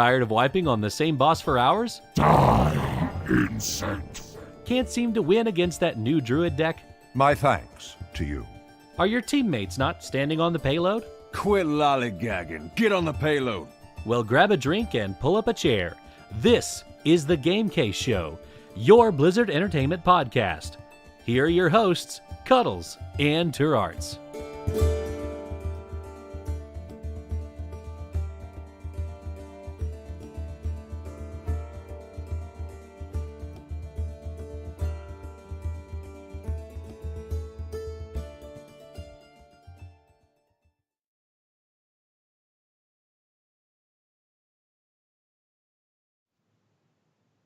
Tired of wiping on the same boss for hours? Die, insect. Can't seem to win against that new druid deck? My thanks to you. Are your teammates not standing on the payload? Quit lollygagging. Get on the payload. Well, grab a drink and pull up a chair. This is the Game Case Show, your Blizzard Entertainment podcast. Here are your hosts, Cuddles and Turarts.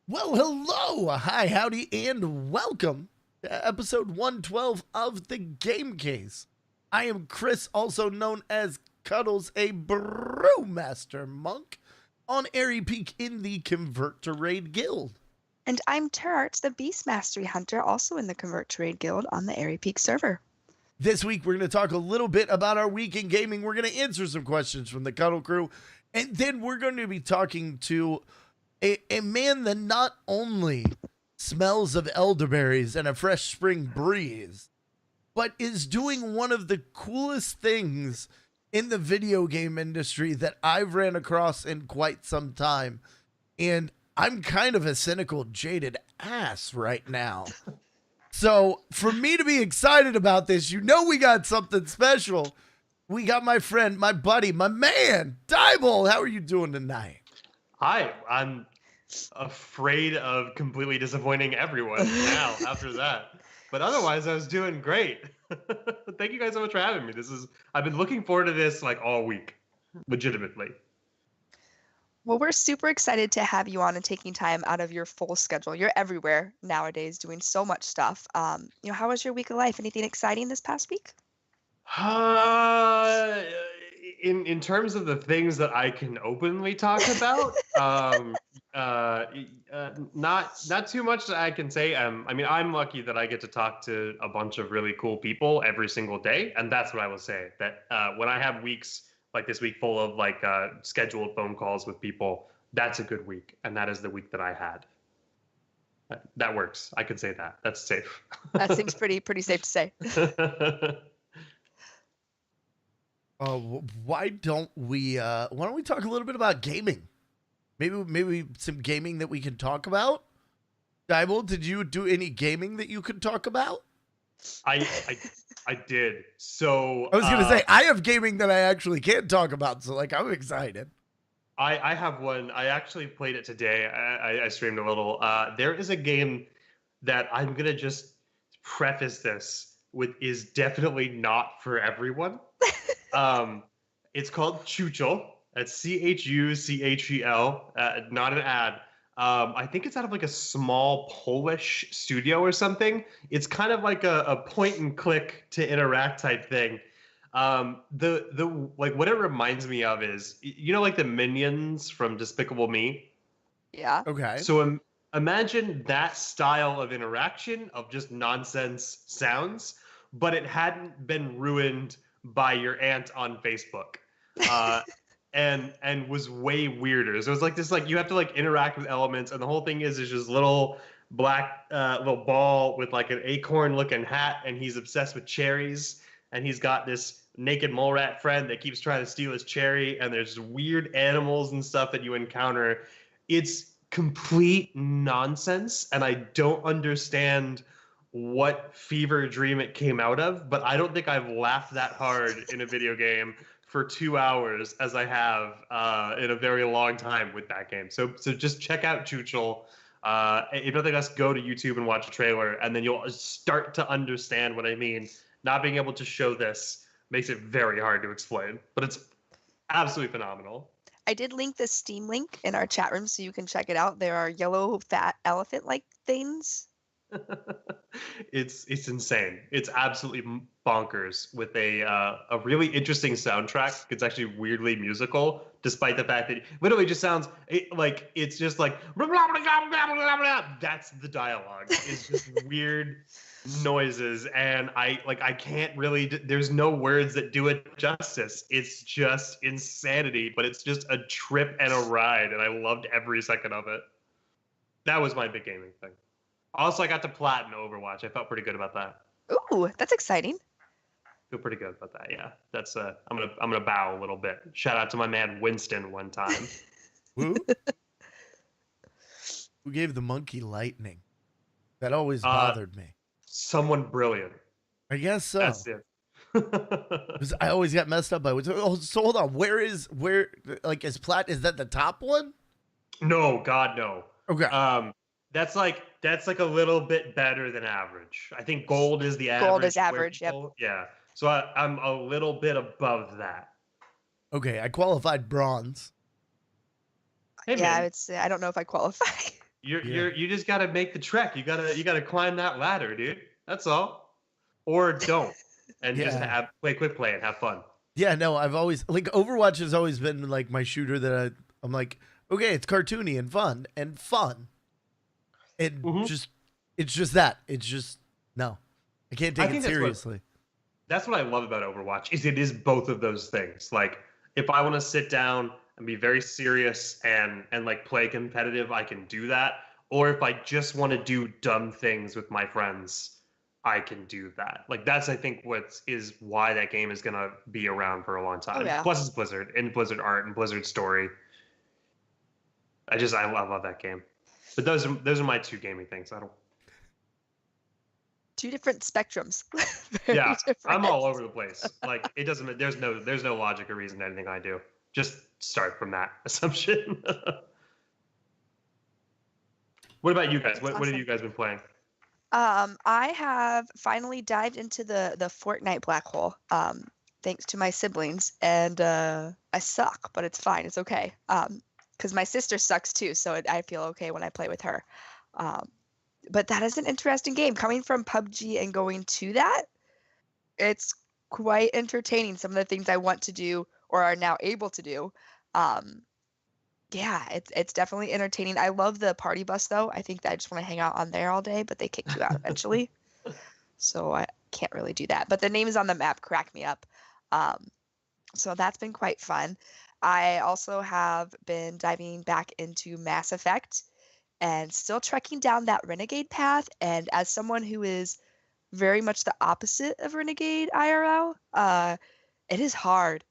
Well, hello, hi, howdy, and welcome to episode 112 of the Game Case. I am Chris, also known as Cuddles, a Brewmaster Monk on Airy Peak in the Convert to Raid Guild. And I'm Turarts, the Beast Mastery Hunter, also in the Convert to Raid Guild on the Airy Peak server. This week, we're going to talk a little bit about our week in gaming. We're going to answer some questions from the Cuddle crew, and then we're going to be talking to a man that not only smells of elderberries and a fresh spring breeze, but is doing one of the coolest things in the video game industry that I've ran across in quite some time. And I'm kind of a cynical, jaded ass right now. So for me to be excited about this, you know we got something special. We got my friend, my buddy, my man, Daebol. How are you doing tonight? Hi, I'm afraid of completely disappointing everyone now after that. But otherwise, I was doing great. Thank you guys so much for having me. I've been looking forward to this like all week, legitimately. Well, we're super excited to have you on and taking time out of your full schedule. You're everywhere nowadays doing so much stuff. How was your week of life? Anything exciting this past week? In terms of the things that I can openly talk about, not too much that I can say. I'm lucky that I get to talk to a bunch of really cool people every single day, and that's what I will say. That when I have weeks like this week full of scheduled phone calls with people, that's a good week, and that is the week that I had. That works. I could say that. That's safe. That seems pretty safe to say. Why don't we talk a little bit about gaming? Maybe some gaming that we can talk about. Daebol, did you do any gaming that you could talk about? I did. So I was gonna say I have gaming that I actually can't talk about, so I'm excited. I have one. I actually played it today. I streamed a little. There is a game that I'm gonna just preface this with is definitely not for everyone. It's called Chuchel. That's Chuchel, not an ad. I think it's out of a small Polish studio or something. It's kind of like a point and click to interact type thing. The what it reminds me of is, the minions from Despicable Me. Yeah. Okay. So imagine that style of interaction of just nonsense sounds, but it hadn't been ruined by your aunt on Facebook, and was way weirder. So it was this you have to interact with elements, and the whole thing is just little black little ball with an acorn looking hat, and he's obsessed with cherries, and he's got this naked mole rat friend that keeps trying to steal his cherry, and there's weird animals and stuff that you encounter. It's complete nonsense, and I don't understand what fever dream it came out of, but I don't think I've laughed that hard in a video game for 2 hours as I have in a very long time with that game. So just check out Chuchel. If nothing else, go to YouTube and watch a trailer, and then you'll start to understand what I mean. Not being able to show this makes it very hard to explain, but it's absolutely phenomenal. I did link the Steam link in our chat room so you can check it out. There are yellow fat elephant-like things. It's insane. It's absolutely bonkers with a really interesting soundtrack. It's actually weirdly musical, despite the fact that it literally just sounds it's just blah, blah, blah, blah, blah, blah, blah. That's the dialogue. It's just weird noises, and I can't really. There's no words that do it justice. It's just insanity, but it's just a trip and a ride, and I loved every second of it. That was my big gaming thing. Also, I got to platinum Overwatch. I felt pretty good about that. Ooh, that's exciting. Feel pretty good about that. Yeah, that's I'm gonna bow a little bit. Shout out to my man Winston one time. Who? Who gave the monkey lightning? That always bothered me. Someone brilliant. I guess so. That's it. 'Cause I always got messed up by it. So hold on. Is plat? Is that the top one? No, God, no. Okay. That's like a little bit better than average. I think gold is the average. Gold is average. Yep. Yeah. So I'm a little bit above that. Okay. I qualified bronze. Hey, Yeah, man, I would say I don't know if I qualify. you just gotta make the trek. You gotta climb that ladder, dude. That's all. Or don't, and just play quick play and have fun. Yeah. No, I've always Overwatch has always been like my shooter that I'm like, okay, it's cartoony and fun. It it's just that. It's just no. I can't take it seriously. That's what I love about Overwatch is it is both of those things. Like if I want to sit down and be very serious and like play competitive, I can do that. Or if I just want to do dumb things with my friends, I can do that. Like that's I think why that game is gonna be around for a long time. Oh, yeah. Plus it's Blizzard and Blizzard art and Blizzard story. I love that game. But those are my two gaming things. I don't. Two different spectrums. Very Yeah, different. I'm all over the place. Like it doesn't. There's no logic or reason to anything I do. Just start from that assumption. What about you guys? What have you guys been playing? I have finally dived into the Fortnite black hole. Thanks to my siblings, and I suck, but it's fine. It's okay. Because my sister sucks too, so I feel okay when I play with her. But that is an interesting game. Coming from PUBG and going to that, it's quite entertaining. Some of the things I want to do or are now able to do. Yeah, it's definitely entertaining. I love the party bus though. I think that I just want to hang out on there all day, but they kick you out eventually. So I can't really do that. But the names on the map crack me up. So that's been quite fun. I also have been diving back into Mass Effect and still trekking down that Renegade path. And as someone who is very much the opposite of Renegade IRL, it is hard.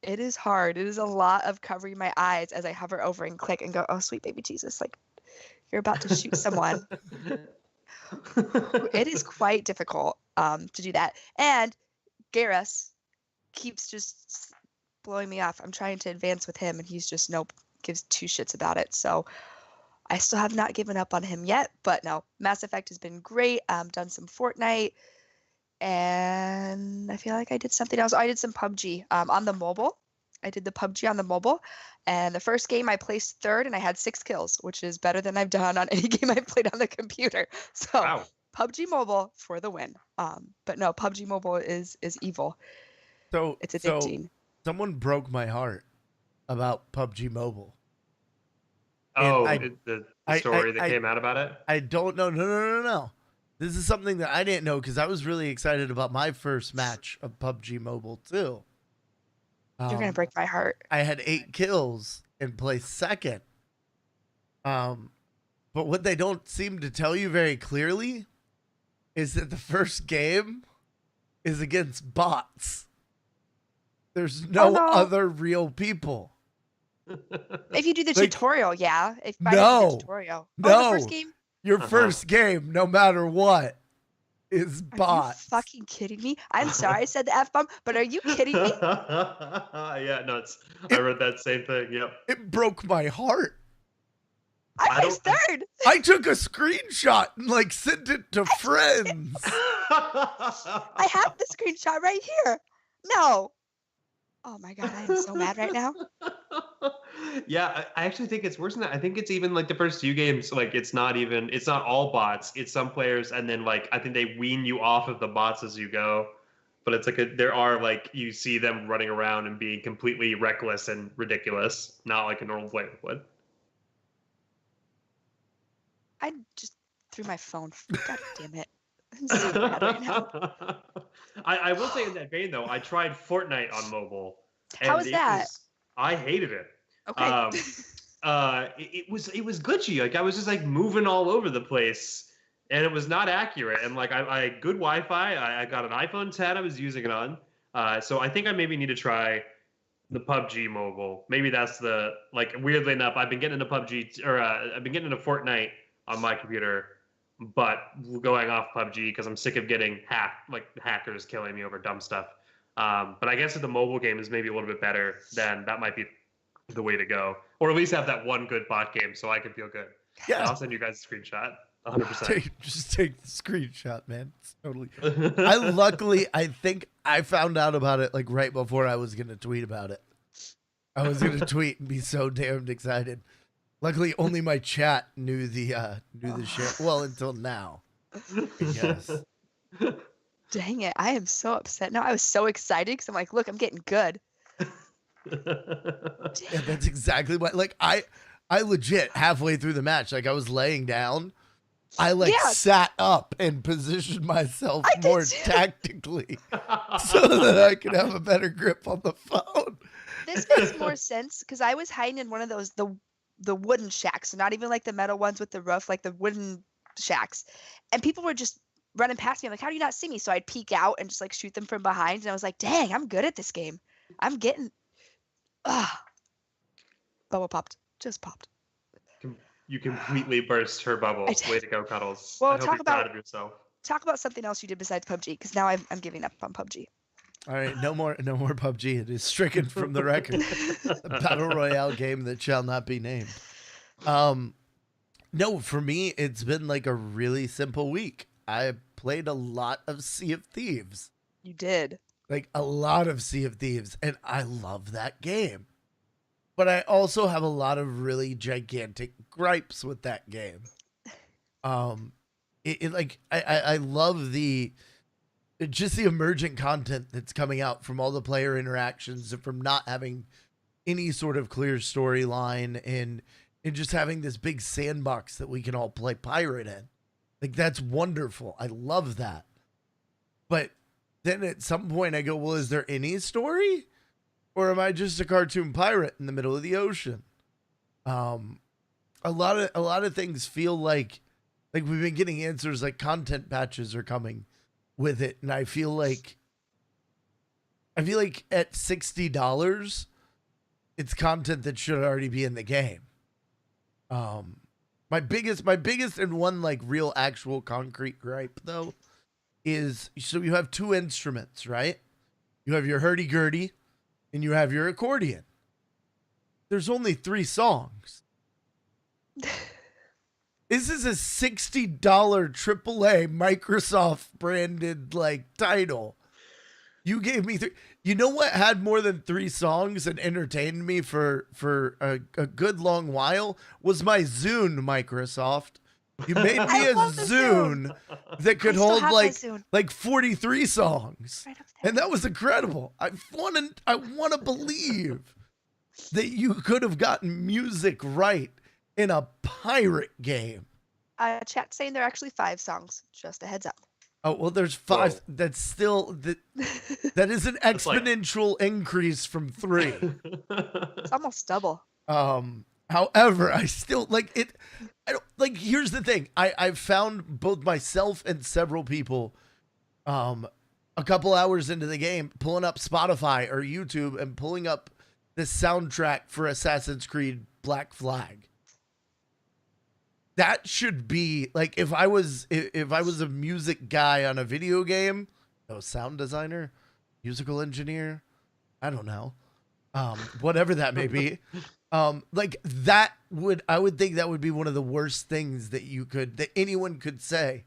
It is hard. It is a lot of covering my eyes as I hover over and click and go, oh, sweet baby Jesus, like you're about to shoot someone. It is quite difficult to do that. And Garrus keeps just blowing me off. I'm trying to advance with him and he's just gives two shits about it. So I still have not given up on him yet, but no, Mass Effect has been great. Done some Fortnite and I feel like I did something else. I did some PUBG on the mobile. I did the PUBG on the mobile, and the first game I placed third and I had 6 kills, which is better than I've done on any game I've played on the computer. So wow. PUBG Mobile for the win. But no, PUBG Mobile is evil. So it's addicting. So someone broke my heart about PUBG Mobile. Oh, the story that came out about it? I don't know. No. This is something that I didn't know because I was really excited about my first match of PUBG Mobile too. You're going to break my heart. I had 8 kills and placed second. But what they don't seem to tell you very clearly is that the first game is against bots. There's no other real people. If you do the tutorial, yeah. If I do the tutorial. No. The first game? Your first game, no matter what, is bot. Are you fucking kidding me? I'm sorry I said the F-bomb, but are you kidding me? Yeah, no, I read that same thing, yep. It broke my heart. I was third. I took a screenshot and sent it to friends. I have the screenshot right here. No. Oh my God, I am so mad right now. Yeah, I actually think it's worse than that. I think it's even the first few games, it's not all bots. It's some players, and then I think they wean you off of the bots as you go. But it's there are you see them running around and being completely reckless and ridiculous, not like a normal player would. I just threw my phone. God damn it. I'm so mad right now. I will say in that vein though, I tried Fortnite on mobile. How And was that? I hated it. Okay. It was glitchy. Like I was just like moving all over the place, and it was not accurate. And like I had good Wi-Fi. I got an iPhone 10. I was using it on. So I think I maybe need to try the PUBG mobile. Maybe that's the like. Weirdly enough, I've been getting into PUBG or I've been getting into Fortnite on my computer, but going off PUBG because I'm sick of getting hacked, like hackers killing me over dumb stuff. But I guess if the mobile game is maybe a little bit better, then that might be the way to go, or at least have that one good bot game so I can feel good. Yeah. I'll send you guys a screenshot. 100%. Just take the screenshot, man. It's totally. I think I found out about it like right before I was gonna tweet about it. I was gonna tweet and be so damned excited. Luckily, only my chat knew the shit. Well, until now, I guess. Dang it. I am so upset now. I was so excited because I'm like, look, I'm getting good. Yeah, that's exactly what. Like I legit halfway through the match, like I was laying down. I sat up and positioned myself more tactically so that I could have a better grip on the phone. This makes more sense because I was hiding in one of those the wooden shacks, so not even like the metal ones with the roof, like the wooden shacks, and people were just running past me. I'm like, how do you not see me? So I'd peek out and just like shoot them from behind, and I was like, dang, I'm good at this game. I'm getting. Bubble popped. Just popped. You completely burst her bubble. Way to go, Cuddles. Well, I hope you're proud of yourself. Talk about something else you did besides PUBG, because now I'm giving up on PUBG. All right, no more PUBG. It is stricken from the record. The battle royale game that shall not be named. No, for me, it's been like a really simple week. I played a lot of Sea of Thieves. You did. Like a lot of Sea of Thieves, and I love that game. But I also have a lot of really gigantic gripes with that game. I love the emergent content that's coming out from all the player interactions and from not having any sort of clear storyline and just having this big sandbox that we can all play pirate in. Like that's wonderful. I love that. But then at some point I go, well, is there any story? Or am I just a cartoon pirate in the middle of the ocean? A lot of things feel like we've been getting answers, like content patches are coming with it, and I feel like at $60, it's content that should already be in the game. My biggest and one like real actual concrete gripe though is, so you have two instruments, right? You have your hurdy-gurdy and you have your accordion. There's only 3 songs. This is a $60 AAA Microsoft branded like title. You gave me 3. You know what had more than 3 songs and entertained me for a good long while was my Zune, Microsoft. You made me a Zune that could hold like 43 songs. Right, and that was incredible. I want to believe that you could have gotten music right in a pirate game. Chat saying there are actually 5 songs. Just a heads up. Oh, well, there's 5. Whoa. That's still that is an exponential increase from 3. It's almost double. However, I still like it. I don't like. Here's the thing. I've found both myself and several people, a couple hours into the game, pulling up Spotify or YouTube and pulling up the soundtrack for Assassin's Creed Black Flag. That should be like if I was a music guy on a video game, sound designer, musical engineer, I don't know, whatever that may be. Like I would think that would be one of the worst things that anyone could say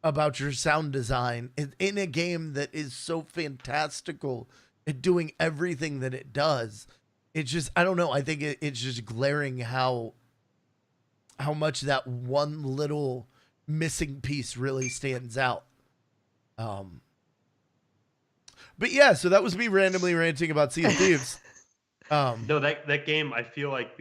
about your sound design in a game that is so fantastical at doing everything that it does. It's just, I don't know. I think it's just glaring how much that one little missing piece really stands out. But yeah, so that was me randomly ranting about Sea of Thieves. No, that game, I feel like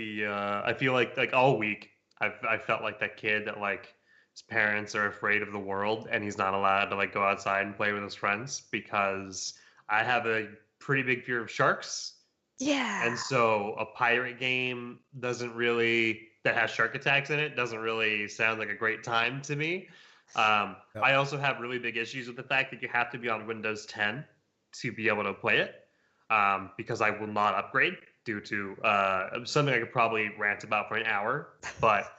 all week I felt like that kid that like his parents are afraid of the world and he's not allowed to like go outside and play with his friends because I have a pretty big fear of sharks. Yeah. And so a pirate game that has shark attacks in it doesn't really sound like a great time to me. I also have really big issues with the fact that you have to be on Windows 10 to be able to play it, because I will not upgrade due to something I could probably rant about for an hour. But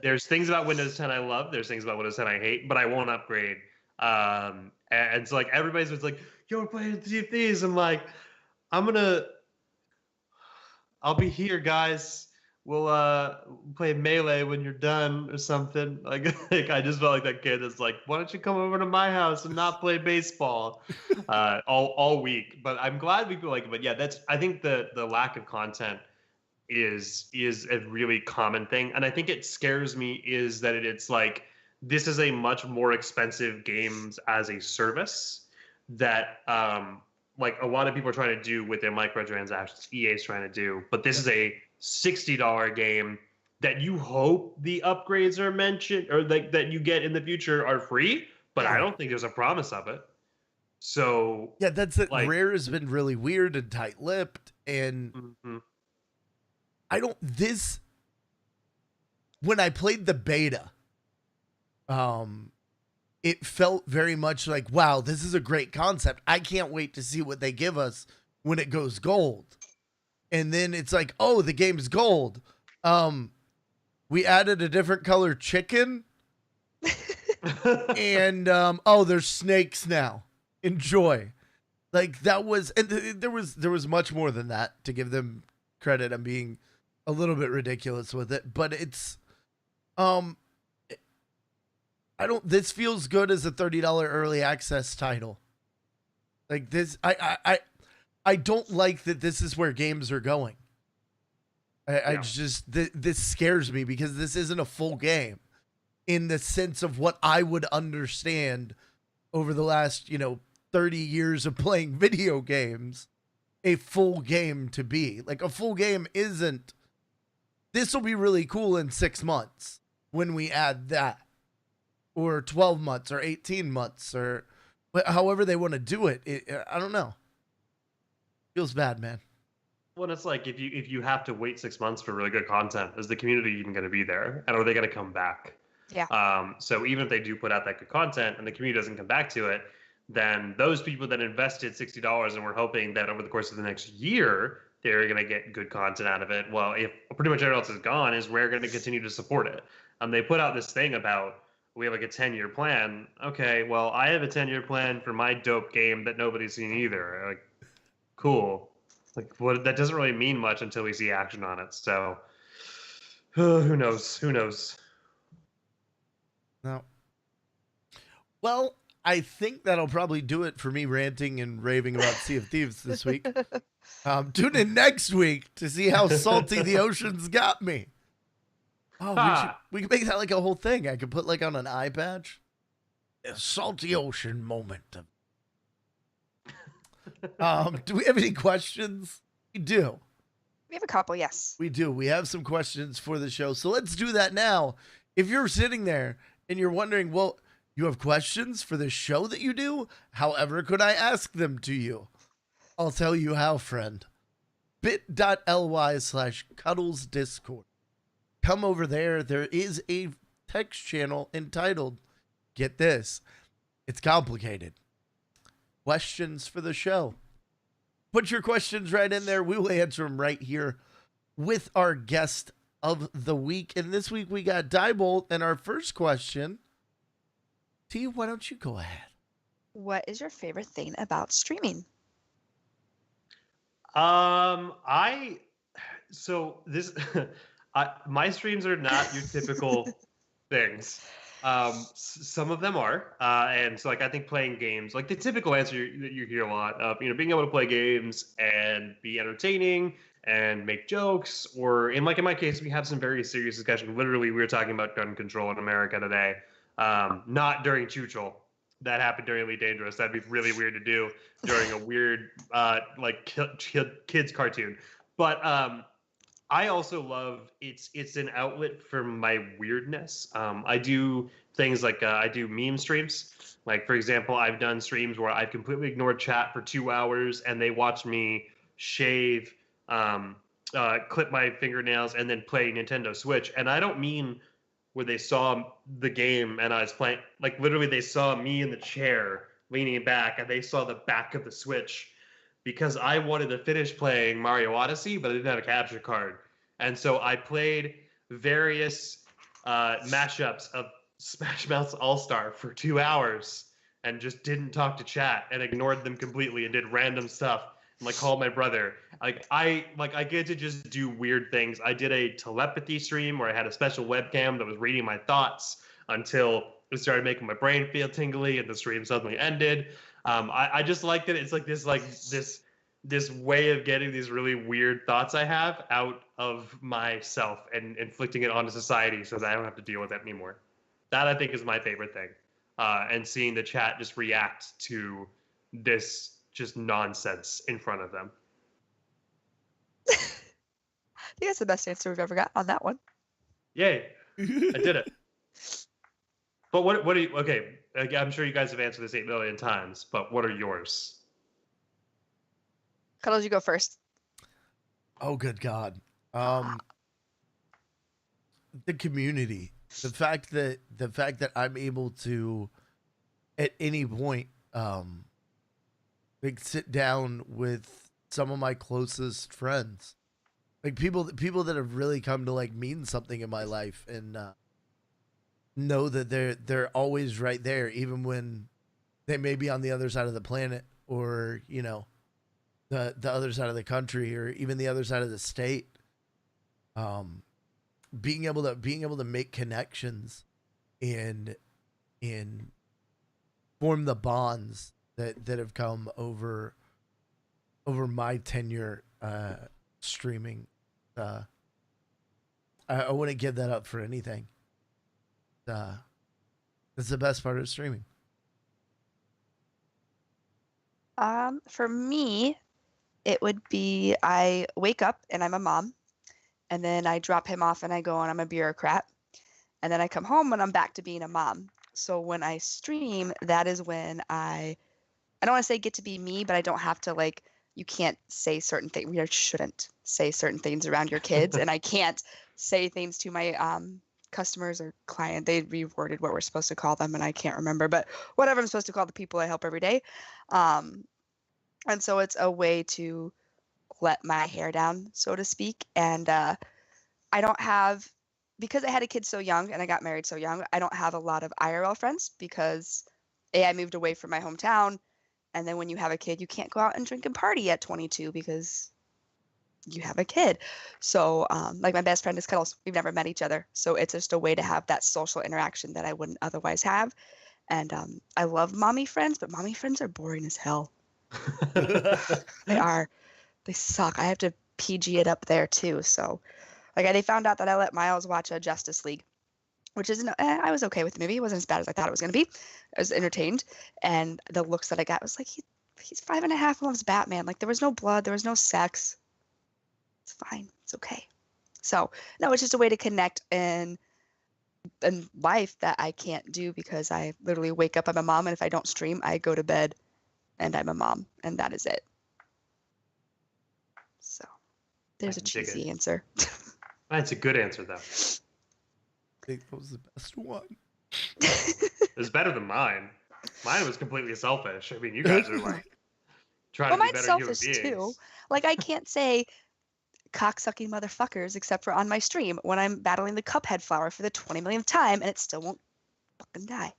there's things about Windows 10 I love. There's things about Windows 10 I hate, but I won't upgrade. And so like everybody's was like, "Yo, we're playing Sea of Thieves." I'm like, I'll be here, guys. We'll play Melee when you're done or something. Like I just felt like that kid is like, why don't you come over to my house and not play baseball all week? But I'm glad we feel like. But yeah, I think the lack of content is a really common thing, and I think it scares me is that it's like this is a much more expensive games as a service that like a lot of people are trying to do with their microtransactions. EA is trying to do, but this is a $60 game that you hope the upgrades are mentioned or like that you get in the future are free, but I don't think there's a promise of it. So yeah, that's it. Like, Rare has been really weird and tight-lipped, and when I played the beta, it felt very much like, wow, this is a great concept. I can't wait to see what they give us when it goes gold. And then it's like, oh, the game's gold. We added a different color chicken. And oh, there's snakes now. Enjoy. Like that was, and there was much more than that, to give them credit. I'm being a little bit ridiculous with it, but it's this feels good as a $30 early access title. Like this, I don't like that this is where games are going. I just, this scares me because this isn't a full game in the sense of what I would understand over the last, 30 years of playing video games, a full game to be. Like a full game isn't, this will be really cool in 6 months when we add that, or 12 months or 18 months or however they want to do it. I don't know. Feels bad, man. Well, it's like if you have to wait 6 months for really good content, is the community even going to be there, and are they going to come back? Yeah. So even if they do put out that good content and the community doesn't come back to it, then those people that invested $60 and were hoping that over the course of the next year they're going to get good content out of it. Well, if pretty much everyone else is gone, is we're going to continue to support it. They put out this thing about we have like a 10-year plan. Okay, well, I have a 10-year plan for my dope game that nobody's seen either. Like, cool. Like, what? That doesn't really mean much until we see action on it. So, who knows? Who knows? No. Well, I think that'll probably do it for me ranting and raving about Sea of Thieves this week. Tune in next week to see how salty the ocean's got me. Oh, we could make that like a whole thing. I could put like on an eye patch. A salty ocean moment. Do we have any questions? We do. We have a couple, yes. We do. We have some questions for the show. So let's do that now. If you're sitting there and you're wondering, well, you have questions for the show that you do? However, could I ask them to you? I'll tell you how, friend. bit.ly/Cuddles Discord. Come over there. There is a text channel entitled, get this, it's complicated, questions for the show. Put your questions right in there. We will answer them right here with our guest of the week. And this week we got Daebol. And our first question, T, why don't you go ahead? What is your favorite thing about streaming? My streams are not your typical things. Some of them are, and so like I think playing games, like the typical answer that you hear a lot of, being able to play games and be entertaining and make jokes, or in my case, we have some very serious discussion. Literally, we were talking about gun control in America today, not during Chuchel. That happened during Elite Dangerous. That'd be really weird to do during a weird kids cartoon. But I also love it's an outlet for my weirdness. I do things like I do meme streams. Like for example, I've done streams where I've completely ignored chat for 2 hours and they watch me shave, clip my fingernails, and then play Nintendo Switch. And I don't mean where they saw the game and I was playing. Like literally, they saw me in the chair leaning back and they saw the back of the Switch because I wanted to finish playing Mario Odyssey, but I didn't have a capture card. And so I played various mashups of Smash Mouth's All Star for 2 hours and just didn't talk to chat and ignored them completely and did random stuff and like called my brother. I get to just do weird things. I did a telepathy stream where I had a special webcam that was reading my thoughts until it started making my brain feel tingly and the stream suddenly ended. I just like that it's like this way of getting these really weird thoughts I have out of myself and inflicting it onto society so that I don't have to deal with that anymore. That I think is my favorite thing. And seeing the chat just react to this just nonsense in front of them. I think that's the best answer we've ever got on that one. Yay. I did it. But what are you, okay, I'm sure you guys have answered this 8 million times, but what are yours? Cuddles, you go first. Oh, good God. The community. The fact that I'm able to, at any point, like sit down with some of my closest friends, like people that have really come to like mean something in my life, and know that they're always right there, even when they may be on the other side of the planet, or you know, the other side of the country, or even the other side of the state. Being able to make connections and form the bonds that have come over my tenure streaming. I wouldn't give that up for anything. It's the best part of streaming. For me, it would be I wake up and I'm a mom, and then I drop him off and I go and I'm a bureaucrat, and then I come home and I'm back to being a mom. So when I stream, that is when I don't want to say get to be me, but I don't have to, like, you can't say certain things. You shouldn't say certain things around your kids, and I can't say things to my customers or client. They reworded what we're supposed to call them, and I can't remember, but whatever I'm supposed to call the people I help every day. And so it's a way to let my hair down, so to speak. And I don't have, because I had a kid so young and I got married so young, I don't have a lot of IRL friends because I moved away from my hometown. And then when you have a kid, you can't go out and drink and party at 22 because you have a kid. So like my best friend is Cuddles. We've never met each other. So it's just a way to have that social interaction that I wouldn't otherwise have. And I love mommy friends, but mommy friends are boring as hell. They are. They suck. I have to PG it up there too. So like they found out that I let Miles watch a Justice League, which isn't, I was okay with the movie. It wasn't as bad as I thought it was going to be. I was entertained. And the looks that I got was like, he's 5.5 and loves Batman. Like there was no blood. There was no sex. It's fine. It's okay. So no, it's just a way to connect in life that I can't do because I literally wake up, I'm a mom. And if I don't stream, I go to bed and I'm a mom, and that is it. So there's a cheesy answer. That's a good answer, though. I think that was the best one. It was better than mine. Mine was completely selfish. I mean, you guys are like trying to be better human beings. Mine's selfish too. Like I can't say cocksucking motherfuckers except for on my stream when I'm battling the Cuphead flower for the 20 millionth time, and it still won't fucking die.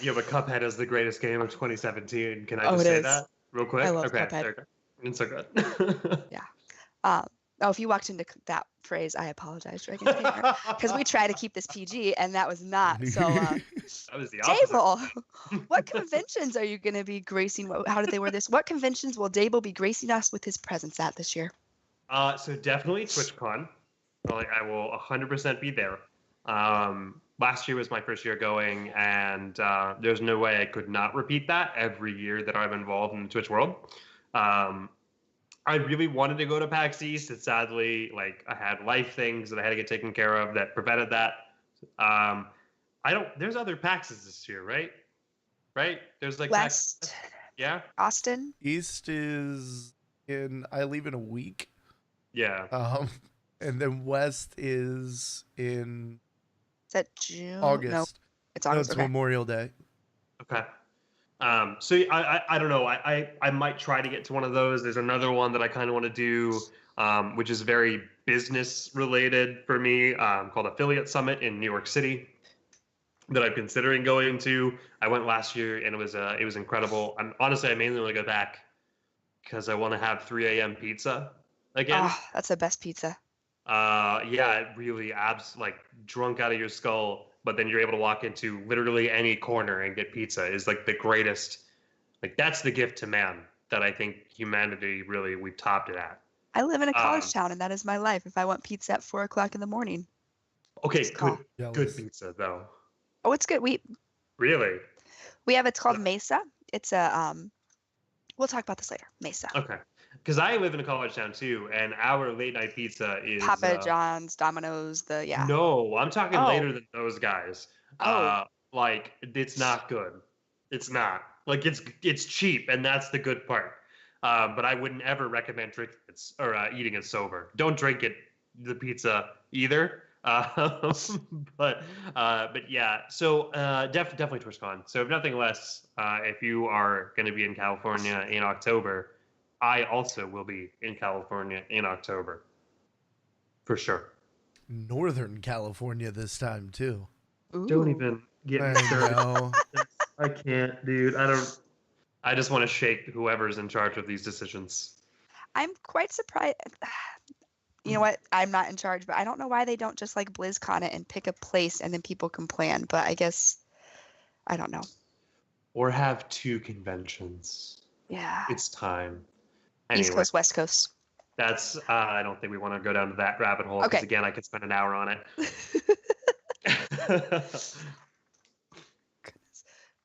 Yeah, but Cuphead is the greatest game of 2017. Can I just say that real quick? I love okay, Cuphead. there you go. It's so good. Yeah. If you walked into that phrase, I apologize, Dragon Tamer, because we try to keep this PG, and that was not. So, That was the opposite. Daebol, what conventions are you going to be gracing? How did they word this? What conventions will Daebol be gracing us with his presence at this year? So definitely TwitchCon. I will 100% be there. Last year was my first year going, and there's no way I could not repeat that every year that I'm involved in the Twitch world. I really wanted to go to PAX East, and sadly, like I had life things that I had to get taken care of that prevented that. I don't. There's other PAXs this year, right? Right? There's like PAX. West, Yeah. Austin. East is I leave in a week. Yeah. And then West is in Is that June? August. No, it's No, August. it's Okay. Memorial Day. Okay. So I don't know. I might try to get to one of those. There's another one that I kind of want to do, which is very business related for me, called Affiliate Summit in New York City, that I'm considering going to. I went last year and it was incredible. Honestly, I mainly want to go back because I want to have 3 a.m. pizza again. Oh, that's the best pizza. Yeah, it really like drunk out of your skull, but then you're able to walk into literally any corner and get pizza is like the greatest. Like that's the gift to man that I think humanity really we've topped it at. I live in a college town, and that is my life. If I want pizza at 4:00 in the morning, Okay, Just good, call. good Jealous. pizza though. oh, it's good. Really? We have it's called Mesa. It's a We'll talk about this later. Mesa. Okay. Because I live in a college town too, and our late night pizza is Papa John's, Domino's, yeah. No, I'm talking Oh. later than those guys. Oh. Like it's not good. It's not. Like it's cheap, and that's the good part. But I wouldn't ever recommend drinking it or eating it sober. Don't drink the pizza either. But yeah. So definitely TwitchCon. So if nothing less, if you are going to be in California in October, I also will be in California in October. For sure. Northern California this time too. Don't Ooh. even get me I started. know. I can't, dude. I just want to shake whoever's in charge of these decisions. I'm quite surprised. You know what? I'm not in charge, but I don't know why they don't just like BlizzCon it and pick a place and then people can plan. But I guess I don't know. Or have 2 conventions. Yeah. It's time. East Anyway, Coast, West Coast. that's. I don't think we want to go down to that rabbit hole because Okay. again, I could spend an hour on it.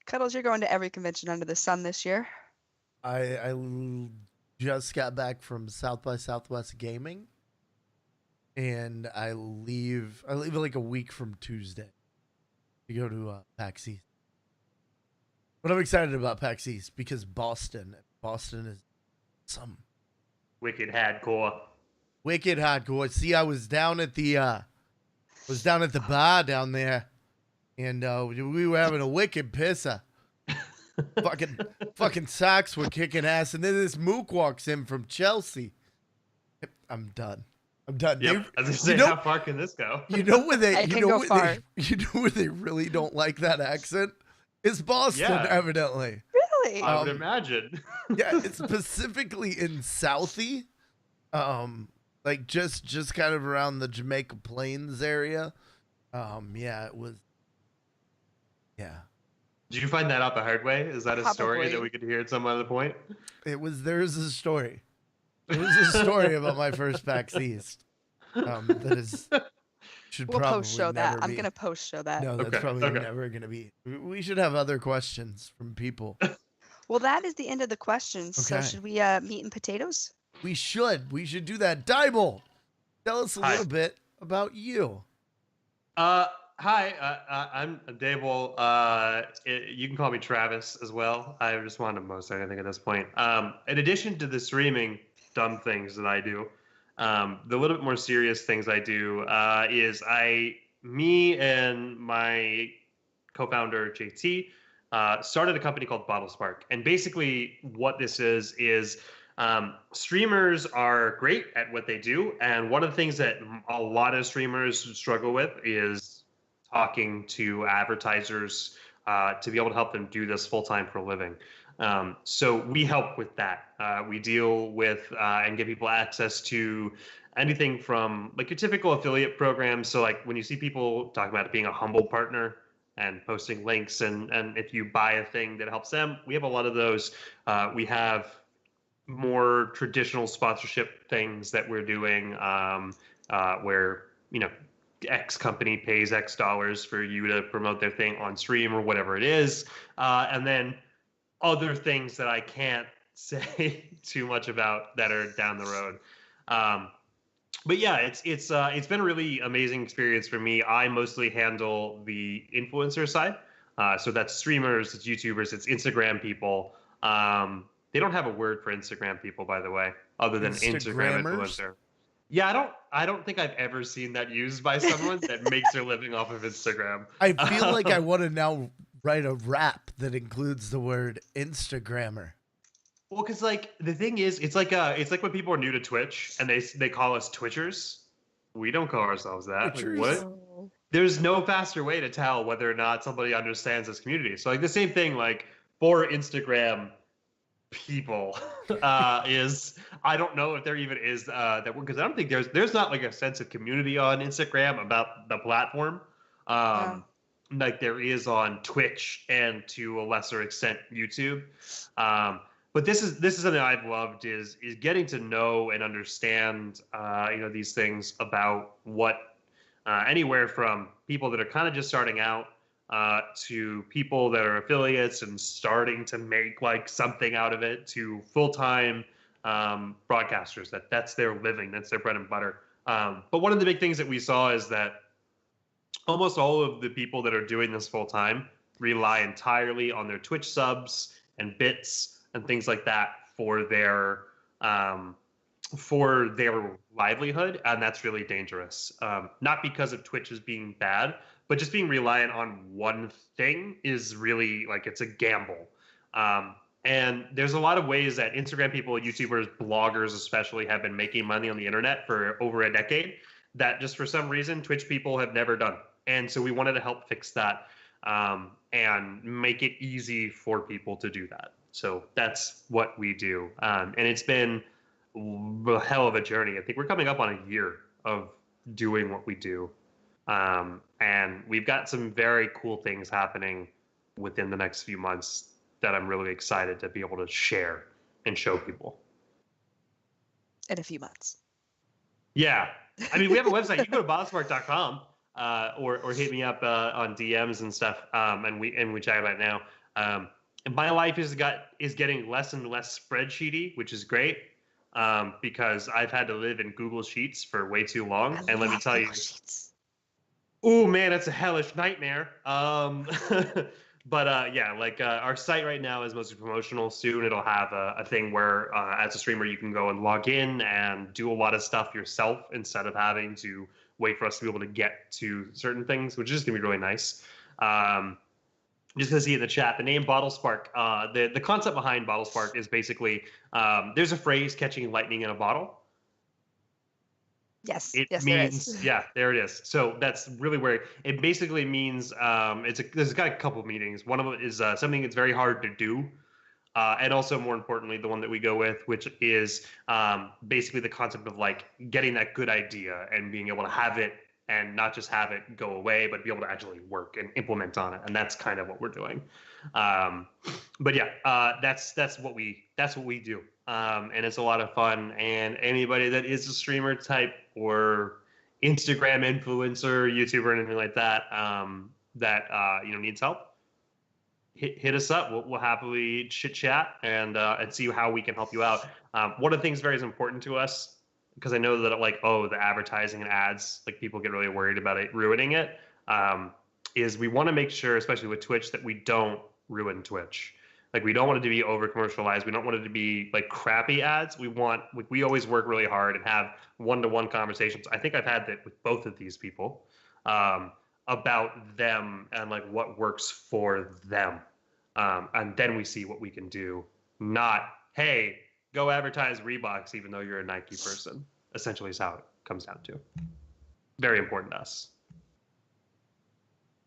Cuddles, you're going to every convention under the sun this year. I just got back from South by Southwest Gaming, and I leave like a week from Tuesday to go to PAX East. But I'm excited about PAX East because Boston is some Wicked hardcore. wicked hardcore. See, I was down at the bar down there, and we were having a wicked pisser. fucking Sox were kicking ass, and then this mook walks in from Chelsea. I'm done. Yep. They- As I say, know- how far can this go? You know where they It you can know go where far. you know where they really don't like that accent? It's Boston, Yeah. evidently. Really? I would Um, imagine. Yeah, it's specifically in Southie. Like just kind of around the Jamaica Plains area. Yeah, it was. Yeah, Did you find that out the hard way? Is that a story Probably. that we could hear at some other point? it was. There's a story. There was a story about my first PAX East. That is should We'll probably post show never that. I'm be. gonna post show that. No, that's Okay, probably okay. never gonna be. We should have other questions from people. Well, that is the end of the questions. So Okay. should we meat and potatoes? We should do that. Daebol, tell us a Hi. little bit about you. Hi, I'm Daebol. You can call me Travis as well. I just wanted to most anything at this point. In addition to the streaming dumb things that I do, the little bit more serious things I do is me and my co-founder JT started a company called Bottle Spark, and basically what this is streamers are great at what they do, and one of the things that a lot of streamers struggle with is talking to advertisers to be able to help them do this full time for a living. So we help with that. We deal with and give people access to anything from like your typical affiliate programs. So like when you see people talking about it being a humble partner and posting links, and if you buy a thing that helps them, we have a lot of those. We have more traditional sponsorship things that we're doing where, you know, X company pays X dollars for you to promote their thing on stream or whatever it is. And then other things that I can't say too much about that are down the road. But yeah, it's been a really amazing experience for me. I mostly handle the influencer side, so that's streamers, it's YouTubers, it's Instagram people. They don't have a word for Instagram people, by the way, other than Instagram Instagrammers? influencer. Yeah, I don't think I've ever seen that used by someone that makes their living off of Instagram. I feel like I want to now write a rap that includes the word Instagrammer. Well, because like the thing is, it's like when people are new to Twitch and they call us Twitchers. We don't call ourselves that. Like, Twitchers? what? There's no faster way to tell whether or not somebody understands this community. So like the same thing, like for Instagram people, is I don't know if there even is that because I don't think there's not like a sense of community on Instagram about the platform. Like there is on Twitch and to a lesser extent YouTube. But this is something I've loved is getting to know and understand these things about what anywhere from people that are kind of just starting out to people that are affiliates and starting to make like something out of it to full-time broadcasters that's their living, that's their bread and butter. But one of the big things that we saw is that almost all of the people that are doing this full-time rely entirely on their Twitch subs and bits and things like that for their livelihood, and that's really dangerous. Not because of Twitch as being bad, but just being reliant on one thing is really like it's a gamble. And there's a lot of ways that Instagram people, YouTubers, bloggers especially have been making money on the internet for over a decade that just for some reason Twitch people have never done. And so we wanted to help fix that and make it easy for people to do that. So that's what we do. And it's been a hell of a journey. I think we're coming up on a year of doing what we do. And we've got some very cool things happening within the next few months that I'm really excited to be able to share and show people. In a few months. Yeah. I mean, we have a website. You can go to bottlespark.com or hit me up on DMs and stuff. And we chat about it now. And my life is getting less and less spreadsheety, which is great because I've had to live in Google Sheets for way too long. And let me tell you, oh man, that's a hellish nightmare. But yeah, like our site right now is mostly promotional. Soon it'll have a thing where as a streamer you can go and log in and do a lot of stuff yourself instead of having to wait for us to be able to get to certain things, which is just gonna be really nice. Just gonna see in the chat, the name Bottle Spark. The concept behind Bottle Spark is basically there's a phrase catching lightning in a bottle. Yes. It yes, means there is. yeah, there it is. So that's really where it basically means. There's got a couple of meanings. One of them is something that's very hard to do, and also more importantly, the one that we go with, which is basically the concept of like getting that good idea and being able to have it. And not just have it go away, but be able to actually work and implement on it, and that's kind of what we're doing. But yeah, that's what we do, and it's a lot of fun. And anybody that is a streamer type or Instagram influencer, YouTuber, or anything like that, that needs help, hit us up. We'll happily chit chat and see how we can help you out. One of the things very important to us, because I know that the advertising and ads, like people get really worried about it ruining it, is we want to make sure, especially with Twitch, that we don't ruin Twitch. Like we don't want it to be over commercialized. We don't want it to be like crappy ads. We always work really hard and have one-to-one conversations. I think I've had that with both of these people about them and like what works for them. And then we see what we can do. Not, hey, go advertise Reeboks even though you're a Nike person, essentially is how it comes down to. Very important to us.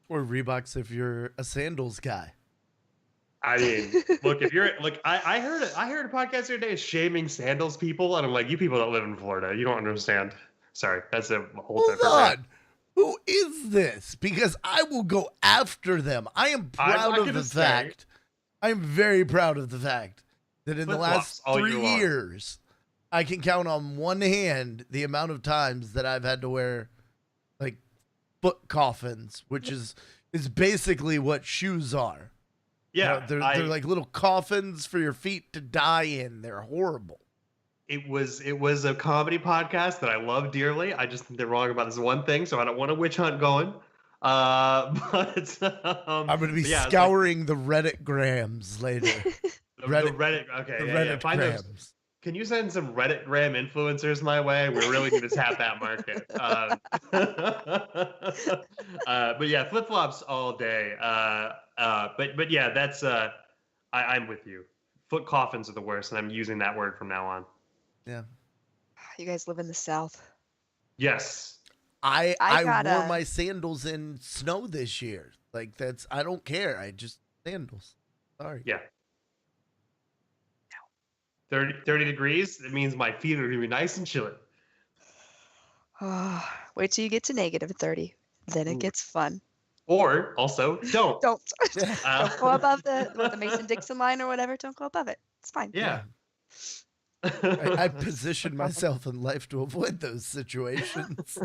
Or Reeboks if you're a sandals guy. I mean, look, if you're like, I heard a podcast the other day shaming sandals people, and I'm like, you people don't live in Florida, you don't understand. Sorry, that's a whole different. Hold on. Who is this? Because I will go after them. I am proud of the fact. I am very proud of the fact that in the last 3 years, I can count on one hand the amount of times that I've had to wear like foot coffins, which is basically what shoes are. Yeah, they're like little coffins for your feet to die in. They're horrible. It was a comedy podcast that I love dearly. I just think they're wrong about this one thing, so I don't want a witch hunt going. But I'm going to be yeah, scouring the Reddit grams later. the Reddit. Okay, The yeah, Reddit Find those. grams. Can you send some Reddit gram influencers my way? We really need to tap that market. But yeah, flip flops all day. But yeah, that's I'm with you. Foot coffins are the worst, and I'm using that word from now on. Yeah. You guys live in the South. Yes. I gotta- wore my sandals in snow this year. Like I don't care. I just sandals. Sorry. Yeah. 30 degrees. It means my feet are gonna be nice and chilly. Oh, wait till you get to -30. Then it Ooh. gets fun. Or also don't. Don't Uh, don't go above the Mason-Dixon line or whatever. Don't go above it. It's fine. Yeah. I position myself in life to avoid those situations.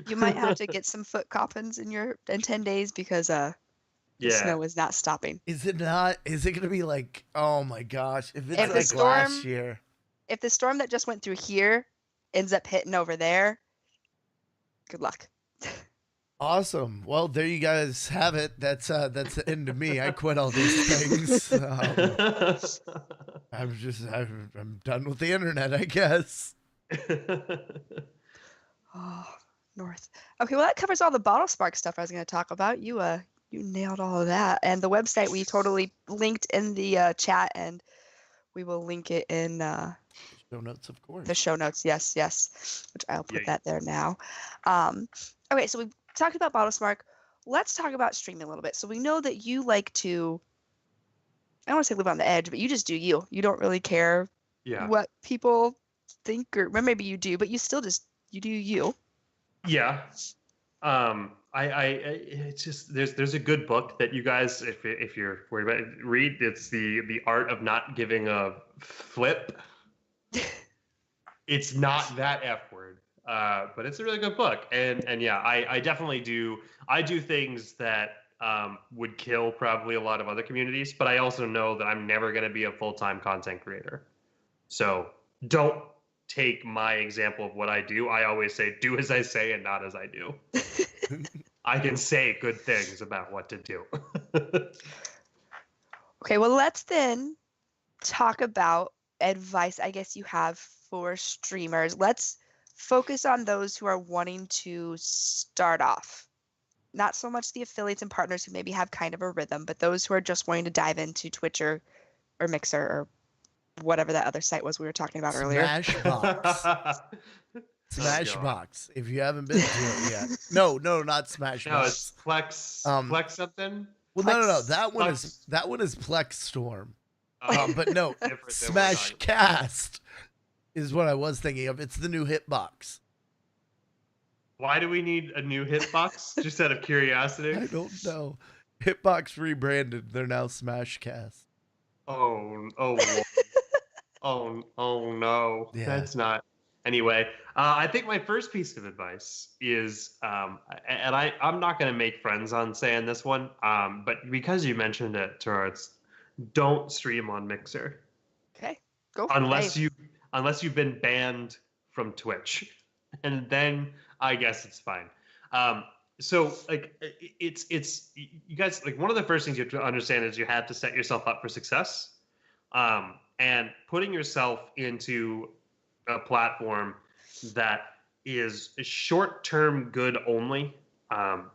You might have to get some foot coffins in 10 days because the snow is not stopping. Is it not? Is it going to be like, oh my gosh, if it's If the like storm- last year? If the storm that just went through here ends up hitting over there, good luck. Awesome. Well, there you guys have it. That's the end of me. I quit all these things. I'm done with the internet, I guess. Oh, North. Okay, well that covers all the Bottle Spark stuff I was going to talk about. You nailed all of that, and the website we totally linked in the chat, and we will link it in Show notes, of course. the show notes. Yes, which I'll put Yeah. that there now. Okay, so we talked about Bottle Spark. Let's talk about streaming a little bit. So we know that you like to, I don't want to say live on the edge, but you just do you. You don't really care Yeah. what people think, or maybe you do, but you still you do you. Yeah. It's just there's a good book that you guys, if you're worried about it, read. It's the Art of Not Giving a Flip. It's not that F word, but it's a really good book. And yeah, I definitely do. I do things that would kill probably a lot of other communities, but I also know that I'm never going to be a full-time content creator. So don't take my example of what I do. I always say, do as I say and not as I do. I can say good things about what to do. Okay, well, let's then talk about advice I guess you have for streamers. Let's focus on those who are wanting to start off. Not so much the affiliates and partners who maybe have kind of a rhythm, but those who are just wanting to dive into Twitch or Mixer or whatever that other site was we were talking about earlier. Smashbox. Smashbox. If you haven't been to it yet. No, not Smashbox. No, it's Plex. Plex something. Well, no. Plex. That one is Plex Storm. Oh, But no, different than what we're Smash talking Cast is what I was thinking of. It's the new hitbox. Why do we need a new hitbox? Just out of curiosity. I don't know. Hitbox rebranded. They're now Smash Cast. Oh, oh no. Yeah. That's not. Anyway, I think my first piece of advice is, and I'm not going to make friends on saying this one, but because you mentioned it, Terrence, don't stream on Mixer Okay, go for it. unless you've been banned from Twitch, and then I guess it's fine. So like it's you guys, like, one of the first things you have to understand is you have to set yourself up for success, and putting yourself into a platform that is short-term good only.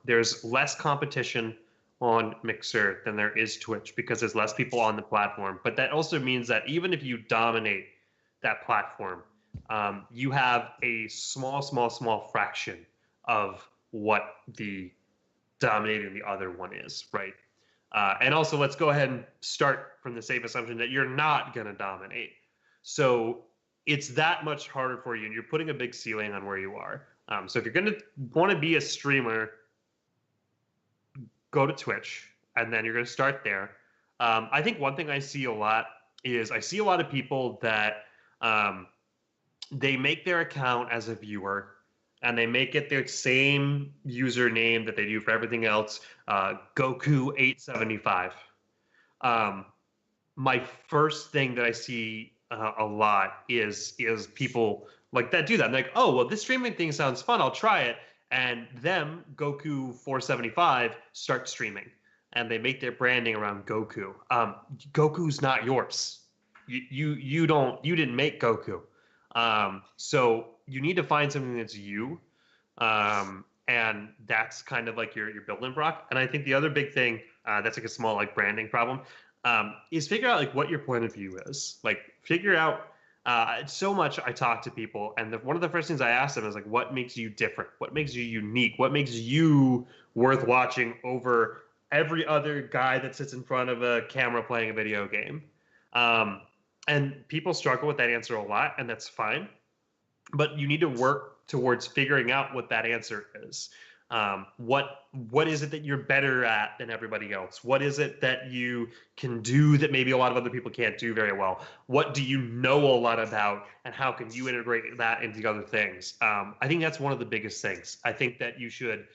There's less competition on Mixer than there is Twitch because there's less people on the platform. But that also means that even if you dominate that platform, you have a small fraction of what the dominating the other one is, right? And also, let's go ahead and start from the safe assumption that you're not going to dominate. So it's that much harder for you, and you're putting a big ceiling on where you are. So if you're going to want to be a streamer, go to Twitch, and then you're going to start there. I think one thing I see a lot is I see a lot of people that they make their account as a viewer, and they make it their same username that they do for everything else, Goku875. My first thing that I see a lot is people like that do that. I'm like, oh well, this streaming thing sounds fun. I'll try it. And them, Goku 475, start streaming, and they make their branding around Goku. Goku's not yours. You didn't make Goku. So you need to find something that's you. And that's kind of like your building block. And I think the other big thing that's like a small like branding problem is figure out like what your point of view is. Like figure out so much. I talk to people, and one of the first things I ask them is like, what makes you different? What makes you unique? What makes you worth watching over every other guy that sits in front of a camera playing a video game? And people struggle with that answer a lot, and that's fine. But you need to work towards figuring out what that answer is. What is it that you're better at than everybody else? What is it that you can do that maybe a lot of other people can't do very well? What do you know a lot about, and how can you integrate that into the other things? I think that's one of the biggest things. I think that you should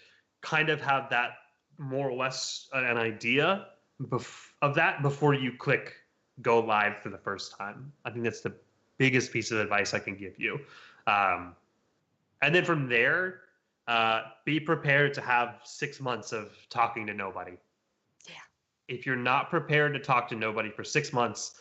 kind of have that more or less an idea of that before you click go live for the first time. I think that's the biggest piece of advice I can give you. And then from there, be prepared to have 6 months of talking to nobody. Yeah. If you're not prepared to talk to nobody for 6 months,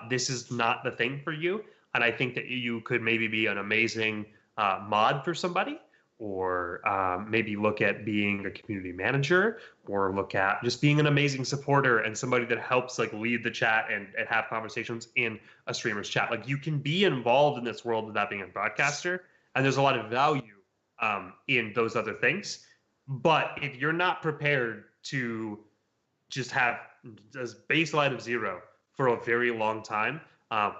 this is not the thing for you. And I think that you could maybe be an amazing mod for somebody, or maybe look at being a community manager, or look at just being an amazing supporter and somebody that helps like lead the chat and have conversations in a streamer's chat. Like you can be involved in this world without being a broadcaster, and there's a lot of value in those other things. But if you're not prepared to just have this baseline of 0 for a very long time,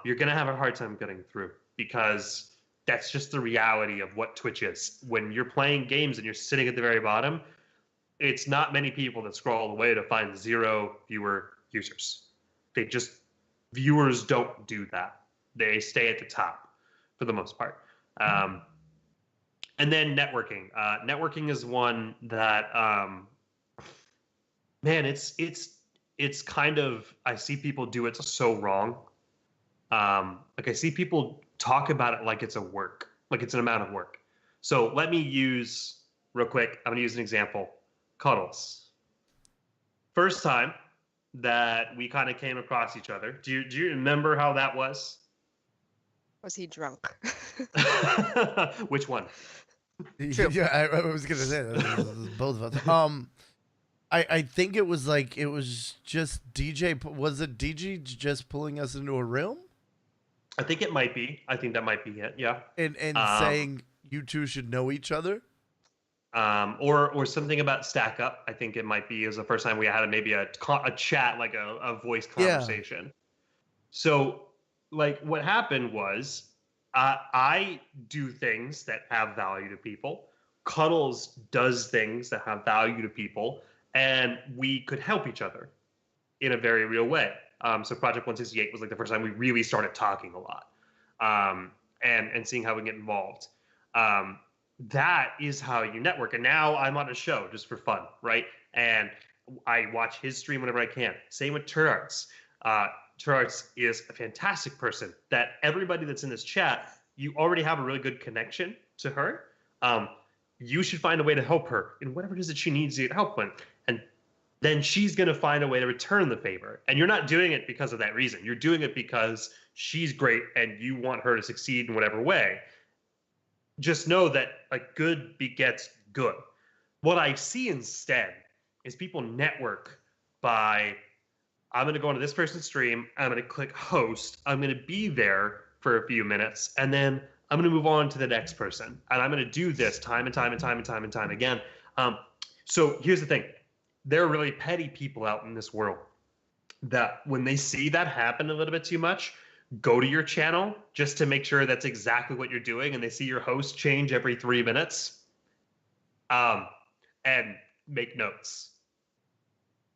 you're going to have a hard time getting through, because that's just the reality of what Twitch is. When you're playing games and you're sitting at the very bottom, it's not many people that scroll all the way to find 0 viewer users. Viewers don't do that. They stay at the top for the most part. And then networking. Networking is one that, man, it's kind of, I see people do it so wrong. Like I see people talk about it like it's a work, like it's an amount of work. So let me use real quick. I'm gonna use an example. Cuddles. First time that we kind of came across each other. Do you remember how that was? Was he drunk? Which one? Yeah, I was gonna say that. Both of us. I think it was just DJ. Was it DJ just pulling us into a room? I think it might be. I think that might be it. Yeah. And saying you two should know each other. Or something about Stack Up. I think it might be. It was the first time we had maybe a chat, like a voice conversation. Yeah. So like what happened was, I do things that have value to people. Cuddles does things that have value to people, and we could help each other in a very real way. So Project 168 was like the first time we really started talking a lot, and seeing how we get involved. That is how you network. And now I'm on a show just for fun, right? And I watch his stream whenever I can. Same with Turarts. Turarts is a fantastic person that everybody that's in this chat, you already have a really good connection to her. You should find a way to help her in whatever it is that she needs you to help with. And then she's going to find a way to return the favor. And you're not doing it because of that reason. You're doing it because she's great and you want her to succeed in whatever way. Just know that like good begets good. What I see instead is people network by, I'm going to go into this person's stream, I'm going to click host, I'm going to be there for a few minutes, and then I'm going to move on to the next person. And I'm going to do this time and time and time and time and time again. So here's the thing. There are really petty people out in this world that when they see that happen a little bit too much, go to your channel just to make sure that's exactly what you're doing, and they see your host change every 3 minutes, and make notes.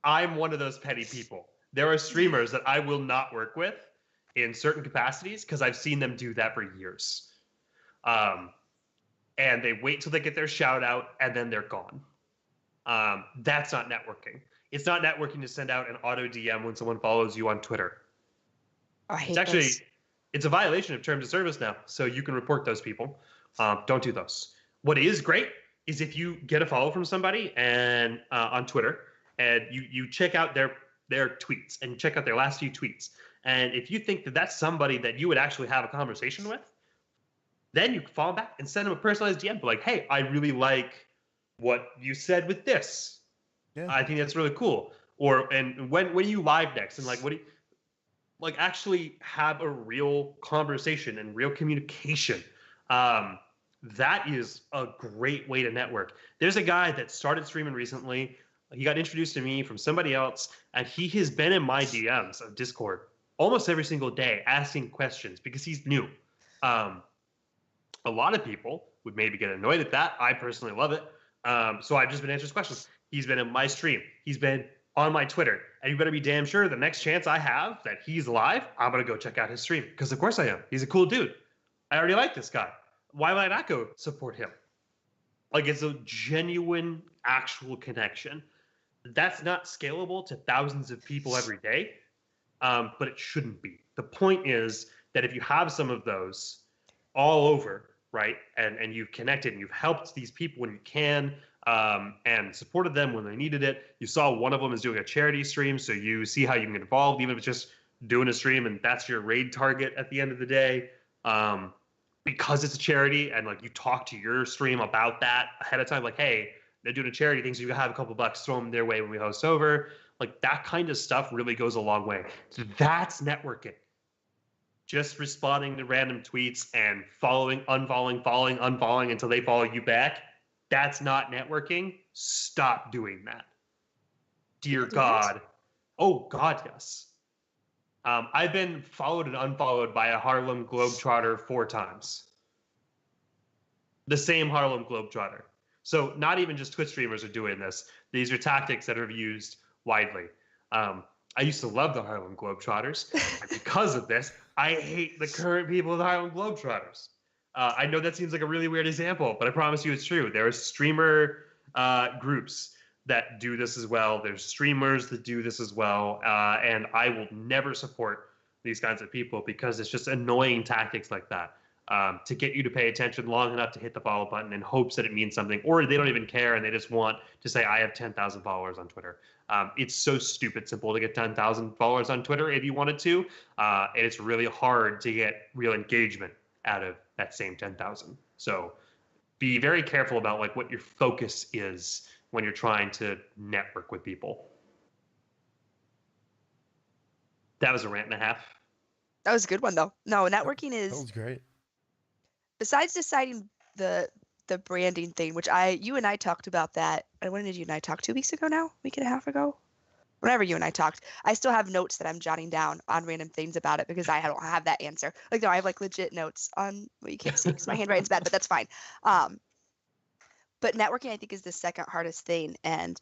I'm one of those petty people. There are streamers that I will not work with in certain capacities because I've seen them do that for years. And they wait till they get their shout out and then they're gone. That's not networking. It's not networking to send out an auto DM when someone follows you on Twitter. I It's hate actually, those. it's a violation of terms of service now. So you can report those people. Don't do those. What is great is if you get a follow from somebody and on Twitter, and you check out their tweets and check out their last few tweets. And if you think that that's somebody that you would actually have a conversation with, then you can follow back and send them a personalized DM. Like, hey, I really like what you said with this. Yeah. I think that's really cool. Or and when you live next and like what do you like actually have a real conversation and real communication. That is a great way to network. There's a guy that started streaming recently. He got introduced to me from somebody else, and he has been in my DMs of Discord almost every single day asking questions because he's new. A lot of people would maybe get annoyed at that. I personally love it. So I've just been answering questions. He's been in my stream. He's been on my Twitter. And you better be damn sure the next chance I have that he's live, I'm going to go check out his stream. Because of course I am. He's a cool dude. I already like this guy. Why would I not go support him? Like, it's a genuine, actual connection. That's not scalable to thousands of people every day, but it shouldn't be. The point is that if you have some of those all over, right, and you've connected and you've helped these people when you can, and supported them when they needed it. You saw one of them is doing a charity stream, so you see how you can get involved, even if it's just doing a stream and that's your raid target at the end of the day. Because it's a charity and like you talk to your stream about that ahead of time, like, hey, they're doing a charity thing, so you have a couple bucks, throw them their way when we host over. Like that kind of stuff really goes a long way. So that's networking. Just responding to random tweets and following, unfollowing until they follow you back. That's not networking. Stop doing that. Dear God. Oh, God, yes. I've been followed and unfollowed by a Harlem Globetrotter 4 times. The same Harlem Globetrotter. So not even just Twitch streamers are doing this. These are tactics that are used widely. I used to love the Harlem Globetrotters. And because of this, I hate the current people of the Harlem Globetrotters. I know that seems like a really weird example, but I promise you it's true. There are streamer groups that do this as well. There's streamers that do this as well. And I will never support these kinds of people because it's just annoying tactics like that to get you to pay attention long enough to hit the follow button in hopes that it means something, or they don't even care and they just want to say, I have 10,000 followers on Twitter. It's so stupid simple to get 10,000 followers on Twitter if you wanted to. And it's really hard to get real engagement out of that same 10,000. So be very careful about like what your focus is when you're trying to network with people. That was a rant and a half. That was a good one though. No, networking That is, was great. besides deciding the branding thing, which you and I talked about that. And when did you and I talk? 2 weeks ago now? Week and a half ago? Whenever you and I talked, I still have notes that I'm jotting down on random things about it because I don't have that answer. Like, no, I have like legit notes on, well, you can't see because my handwriting's bad, but that's fine. But networking, I think, is the second hardest thing. And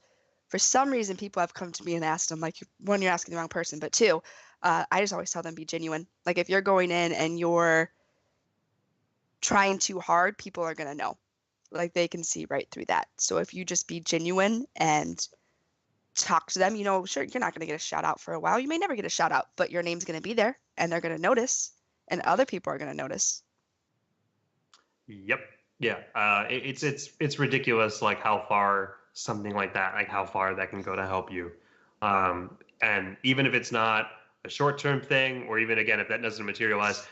for some reason, people have come to me and asked them, like, one, you're asking the wrong person, but two, I just always tell them be genuine. Like, if you're going in and you're trying too hard, people are going to know. Like, they can see right through that. So if you just be genuine and talk to them, sure, you're not going to get a shout out for a while. You may never get a shout out, but your name's going to be there and they're going to notice and other people are going to notice. Yep. Yeah. It's ridiculous. Like how far something like that, like how far that can go to help you. And even if it's not a short-term thing, or even again, if that doesn't materialize,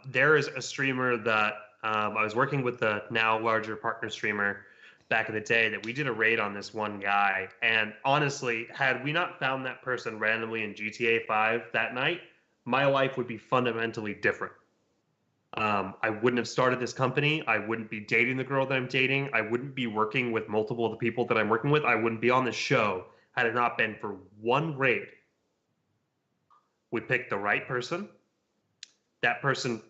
there is a streamer that I was working with the now larger partner streamer back in the day that we did a raid on this one guy. And honestly, had we not found that person randomly in GTA 5 that night, my life would be fundamentally different. I wouldn't have started this company. I wouldn't be dating the girl that I'm dating. I wouldn't be working with multiple of the people that I'm working with. I wouldn't be on the show had it not been for one raid. We picked the right person. That person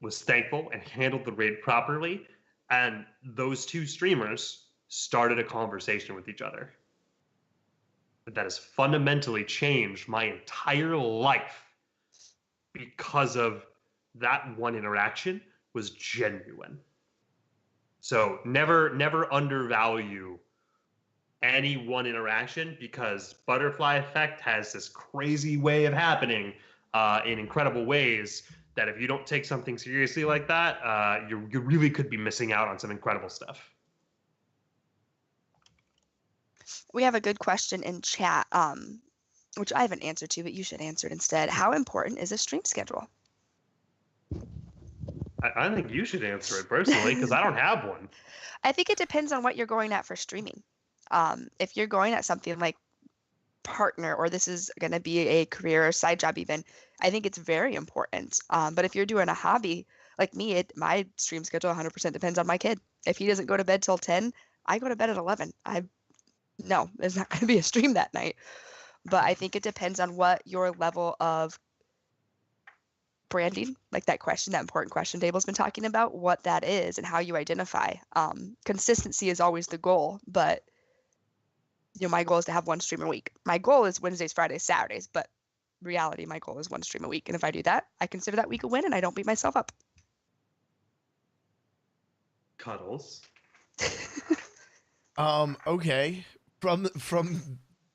was thankful and handled the raid properly. And those two streamers started a conversation with each other. That has fundamentally changed my entire life because of that one interaction was genuine. So never undervalue any one interaction, because butterfly effect has this crazy way of happening in incredible ways that if you don't take something seriously like that, you really could be missing out on some incredible stuff. We have a good question in chat, which I haven't answered to, but you should answer it instead. How important is a stream schedule? I think you should answer it personally, because I don't have one. I think it depends on what you're going at for streaming. If you're going at something like partner, or this is going to be a career or side job even, I think it's very important. But if you're doing a hobby like me, my stream schedule 100% depends on my kid. If he doesn't go to bed till 10, I go to bed at 11. No, there's not going to be a stream that night. But I think it depends on what your level of branding, like that important question Daebel's been talking about, what that is and how you identify. Consistency is always the goal, but my goal is to have one stream a week. My goal is Wednesdays, Fridays, Saturdays, but reality, my goal is one stream a week. And if I do that, I consider that week a win and I don't beat myself up. Cuddles. Okay. From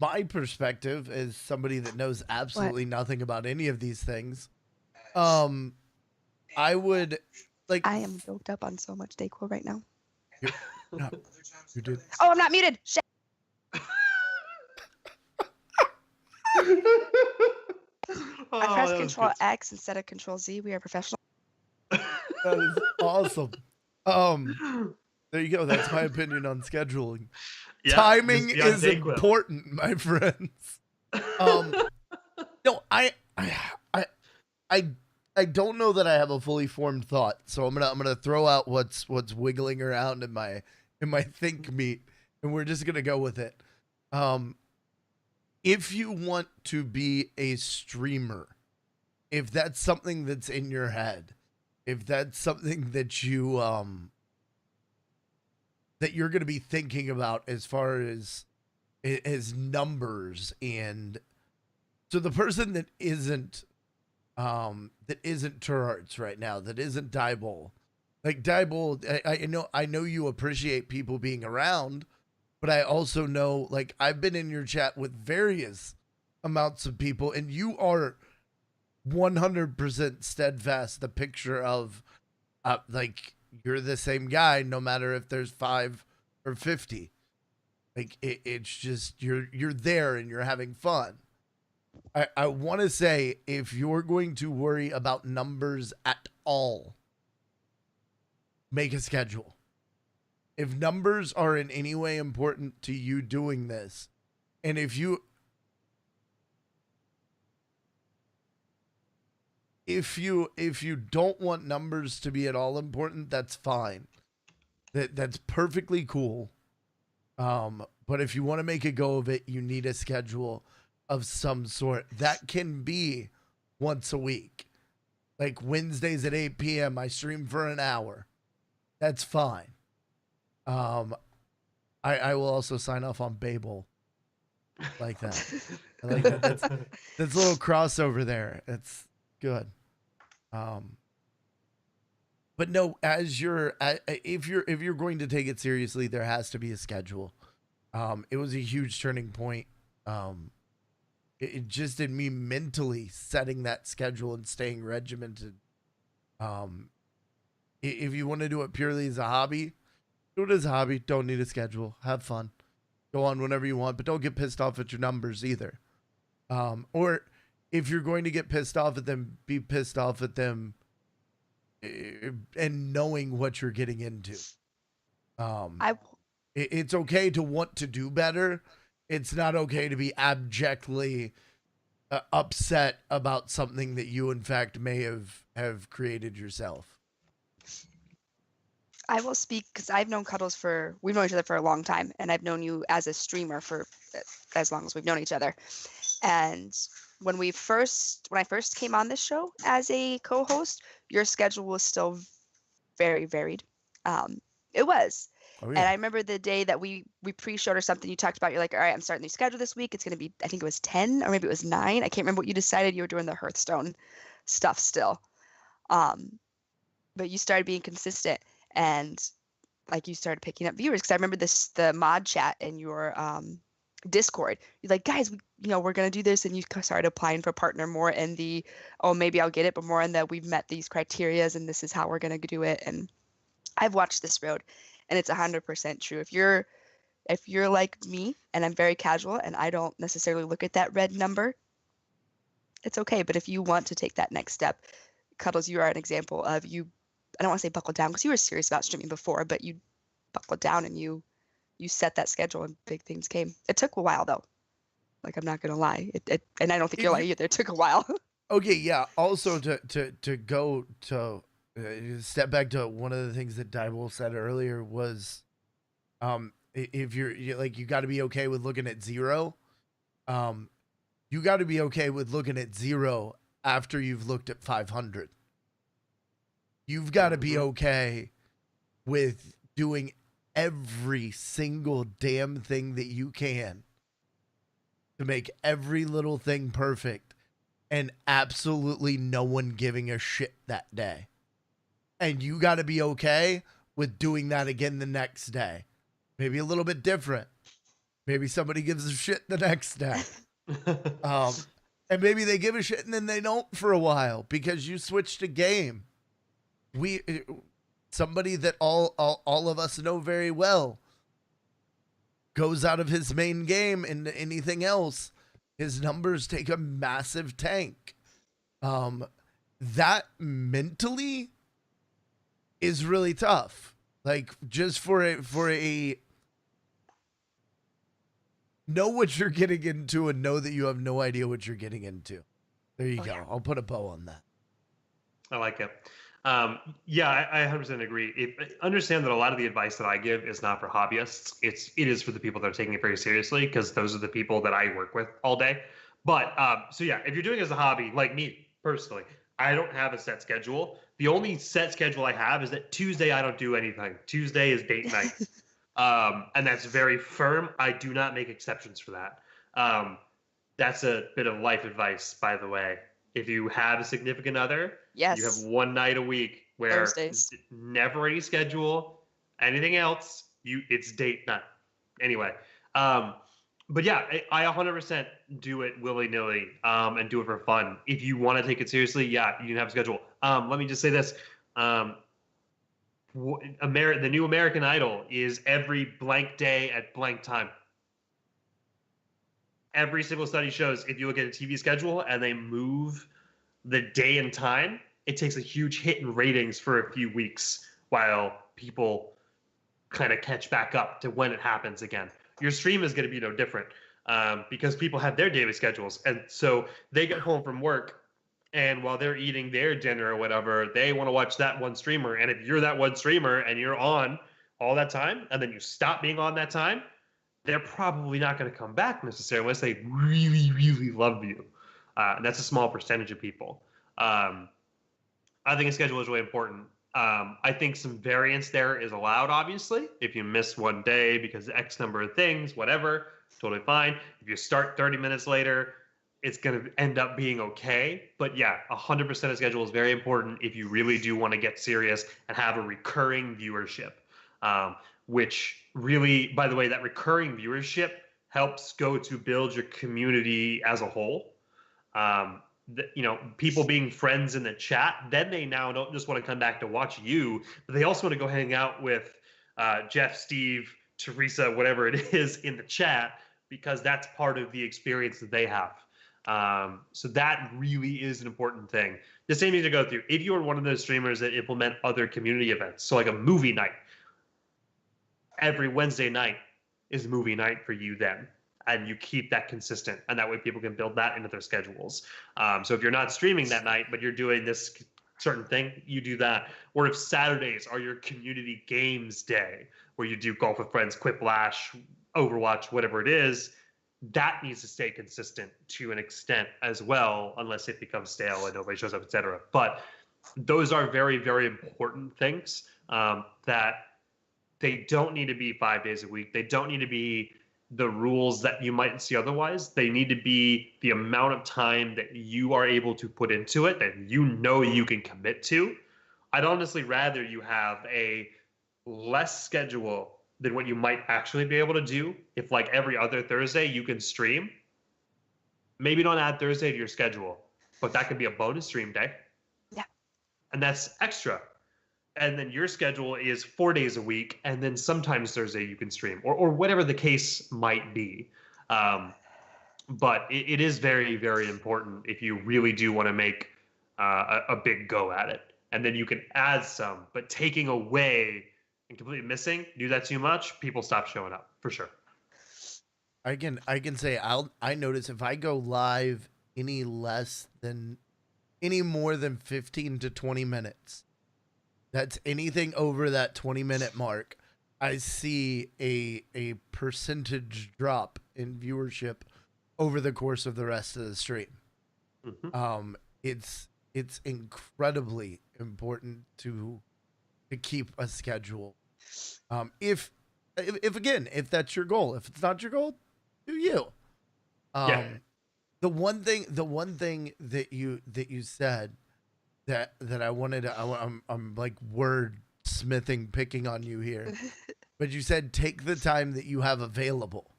my perspective as somebody that knows absolutely nothing about any of these things, I would like. I am built up on so much Dayquil right now. No, you did. Oh, I'm not muted. Shit. I pressed Control X instead of Control Z. We are professional. That is awesome. There you go. That's my opinion on scheduling. Yeah, Timing is Dayquil. important, my friends. No, I don't know that I have a fully formed thought, so I'm gonna throw out what's wiggling around in my think meat, and we're just gonna go with it. If you want to be a streamer, if that's something that's in your head, if that's something that you that you're going to be thinking about as far as numbers, and so the person that isn't Turarts right now, that isn't Daebol, like Daebol, I know you appreciate people being around, but I also know, like, I've been in your chat with various amounts of people, and you are 100% steadfast the picture of like, you're the same guy no matter if there's 5 or 50. Like, it's just you're there and you're having fun. I want to say, if you're going to worry about numbers at all, make a schedule. If numbers are in any way important to you doing this, and if you don't want numbers to be at all important, that's fine. That's perfectly cool. But if you want to make a go of it, you need a schedule of some sort. That can be once a week. Like Wednesdays at 8 p.m. I stream for an hour. That's fine. I will also sign off on Daebol. Like that. I like that. That's a little crossover there. It's good. But no, if you're going to take it seriously, there has to be a schedule. It was a huge turning point. It just in me mentally setting that schedule and staying regimented. If you want to do it purely as a hobby, do it as a hobby. Don't need a schedule. Have fun. Go on whenever you want, but don't get pissed off at your numbers either. Or if you're going to get pissed off at them, be pissed off at them and knowing what you're getting into. It's okay to want to do better. It's not okay to be abjectly upset about something that you, in fact, may have created yourself. I will speak because I've known Cuddles we've known each other for a long time, and I've known you as a streamer for as long as we've known each other. And when I first came on this show as a co-host, your schedule was still very varied. It was. Oh, yeah. And I remember the day that we pre-showed or something, you talked about, you're like, all right, I'm starting the schedule this week. It's going to be, I think it was 10 or maybe it was 9. I can't remember what you decided. You were doing the Hearthstone stuff still. But you started being consistent. And like you started picking up viewers. Because I remember the mod chat in your Discord. You're like, guys, we're gonna do this, and you started applying for partner more in the, oh, maybe I'll get it, but more in the we've met these criterias and this is how we're gonna do it. And I've watched this road, and it's 100% true. If you're like me and I'm very casual and I don't necessarily look at that red number, it's okay. But if you want to take that next step, Cuddles, you are an example of you. I don't want to say buckle down because you were serious about streaming before, but you buckled down and you set that schedule and big things came. It took a while though. Like, I'm not gonna lie. And I don't think you're lying either. It took a while. Okay, yeah. Also, to go to step back to one of the things that Daebol said earlier was, if you're like, you got to be okay with looking at zero. You got to be okay with looking at zero after you've looked at 500. You've got to be okay with doing every single damn thing that you can to make every little thing perfect and absolutely no one giving a shit that day. And you got to be okay with doing that again the next day. Maybe a little bit different. Maybe somebody gives a shit the next day. And maybe they give a shit and then they don't for a while because you switched a game. Somebody that all of us know very well goes out of his main game into anything else, his numbers take a massive tank. That mentally is really tough. Like, just for a know what you're getting into and know that you have no idea what you're getting into. There you go. Yeah. I'll put a bow on that. I like it. Yeah, I 100% agree. Understand that a lot of the advice that I give is not for hobbyists. It is for the people that are taking it very seriously, because those are the people that I work with all day. But so yeah, if you're doing it as a hobby, like me personally, I don't have a set schedule. The only set schedule I have is that Tuesday I don't do anything. Tuesday is date night. And that's very firm. I do not make exceptions for that. That's a bit of life advice, by the way. If you have a significant other, yes, you have one night a week where Thursdays. Never any schedule, anything else, it's date night. Anyway, but yeah, I 100% do it willy-nilly and do it for fun. If you want to take it seriously, yeah, you can have a schedule. Let me just say this. The new American Idol is every blank day at blank time. Every single study shows if you look at a TV schedule and they move the day and time, it takes a huge hit in ratings for a few weeks while people kind of catch back up to when it happens again. Your stream is going to be no different because people have their daily schedules. And so they get home from work, and while they're eating their dinner or whatever, they want to watch that one streamer. And if you're that one streamer and you're on all that time and then you stop being on that time, they're probably not going to come back necessarily unless they really, really love you. And that's a small percentage of people. I think a schedule is really important. I think some variance there is allowed, obviously. If you miss one day because X number of things, whatever, totally fine. If you start 30 minutes later, it's going to end up being okay. But yeah, 100% of schedule is very important if you really do want to get serious and have a recurring viewership. Which really, by the way, that recurring viewership helps go to build your community as a whole. People being friends in the chat, then they now don't just want to come back to watch you, but they also want to go hang out with Jeff, Steve, Teresa, whatever it is in the chat, because that's part of the experience that they have. So that really is an important thing. The same thing to go through. If you are one of those streamers that implement other community events, so like a movie night, every Wednesday night is movie night for you then. And you keep that consistent. And that way people can build that into their schedules. So if you're not streaming that night, but you're doing this certain thing, you do that. Or if Saturdays are your community games day, where you do Golf with Friends, Quiplash, Overwatch, whatever it is, that needs to stay consistent to an extent as well, unless it becomes stale and nobody shows up, etc. But those are very, very important things that they don't need to be 5 days a week. They don't need to be the rules that you might see otherwise. They need to be the amount of time that you are able to put into it, that you know you can commit to. I'd honestly rather you have a less schedule than what you might actually be able to do if like every other Thursday you can stream. Maybe don't add Thursday to your schedule, but that could be a bonus stream day. Yeah. And that's extra. And then your schedule is 4 days a week, and then sometimes Thursday you can stream, or whatever the case might be. But it is very, very important if you really do want to make a big go at it. And then you can add some, but taking away and completely missing, do that too much, people stop showing up for sure. I can say I notice if I go live any more than 15 to 20 minutes, that's anything over that 20-minute mark, I see a percentage drop in viewership over the course of the rest of the stream. Mm-hmm. It's incredibly important to keep a schedule. If that's your goal. If it's not your goal, do you? Yeah. The one thing that you said that I wanted to, I'm like wordsmithing, picking on you here, but you said take the time that you have available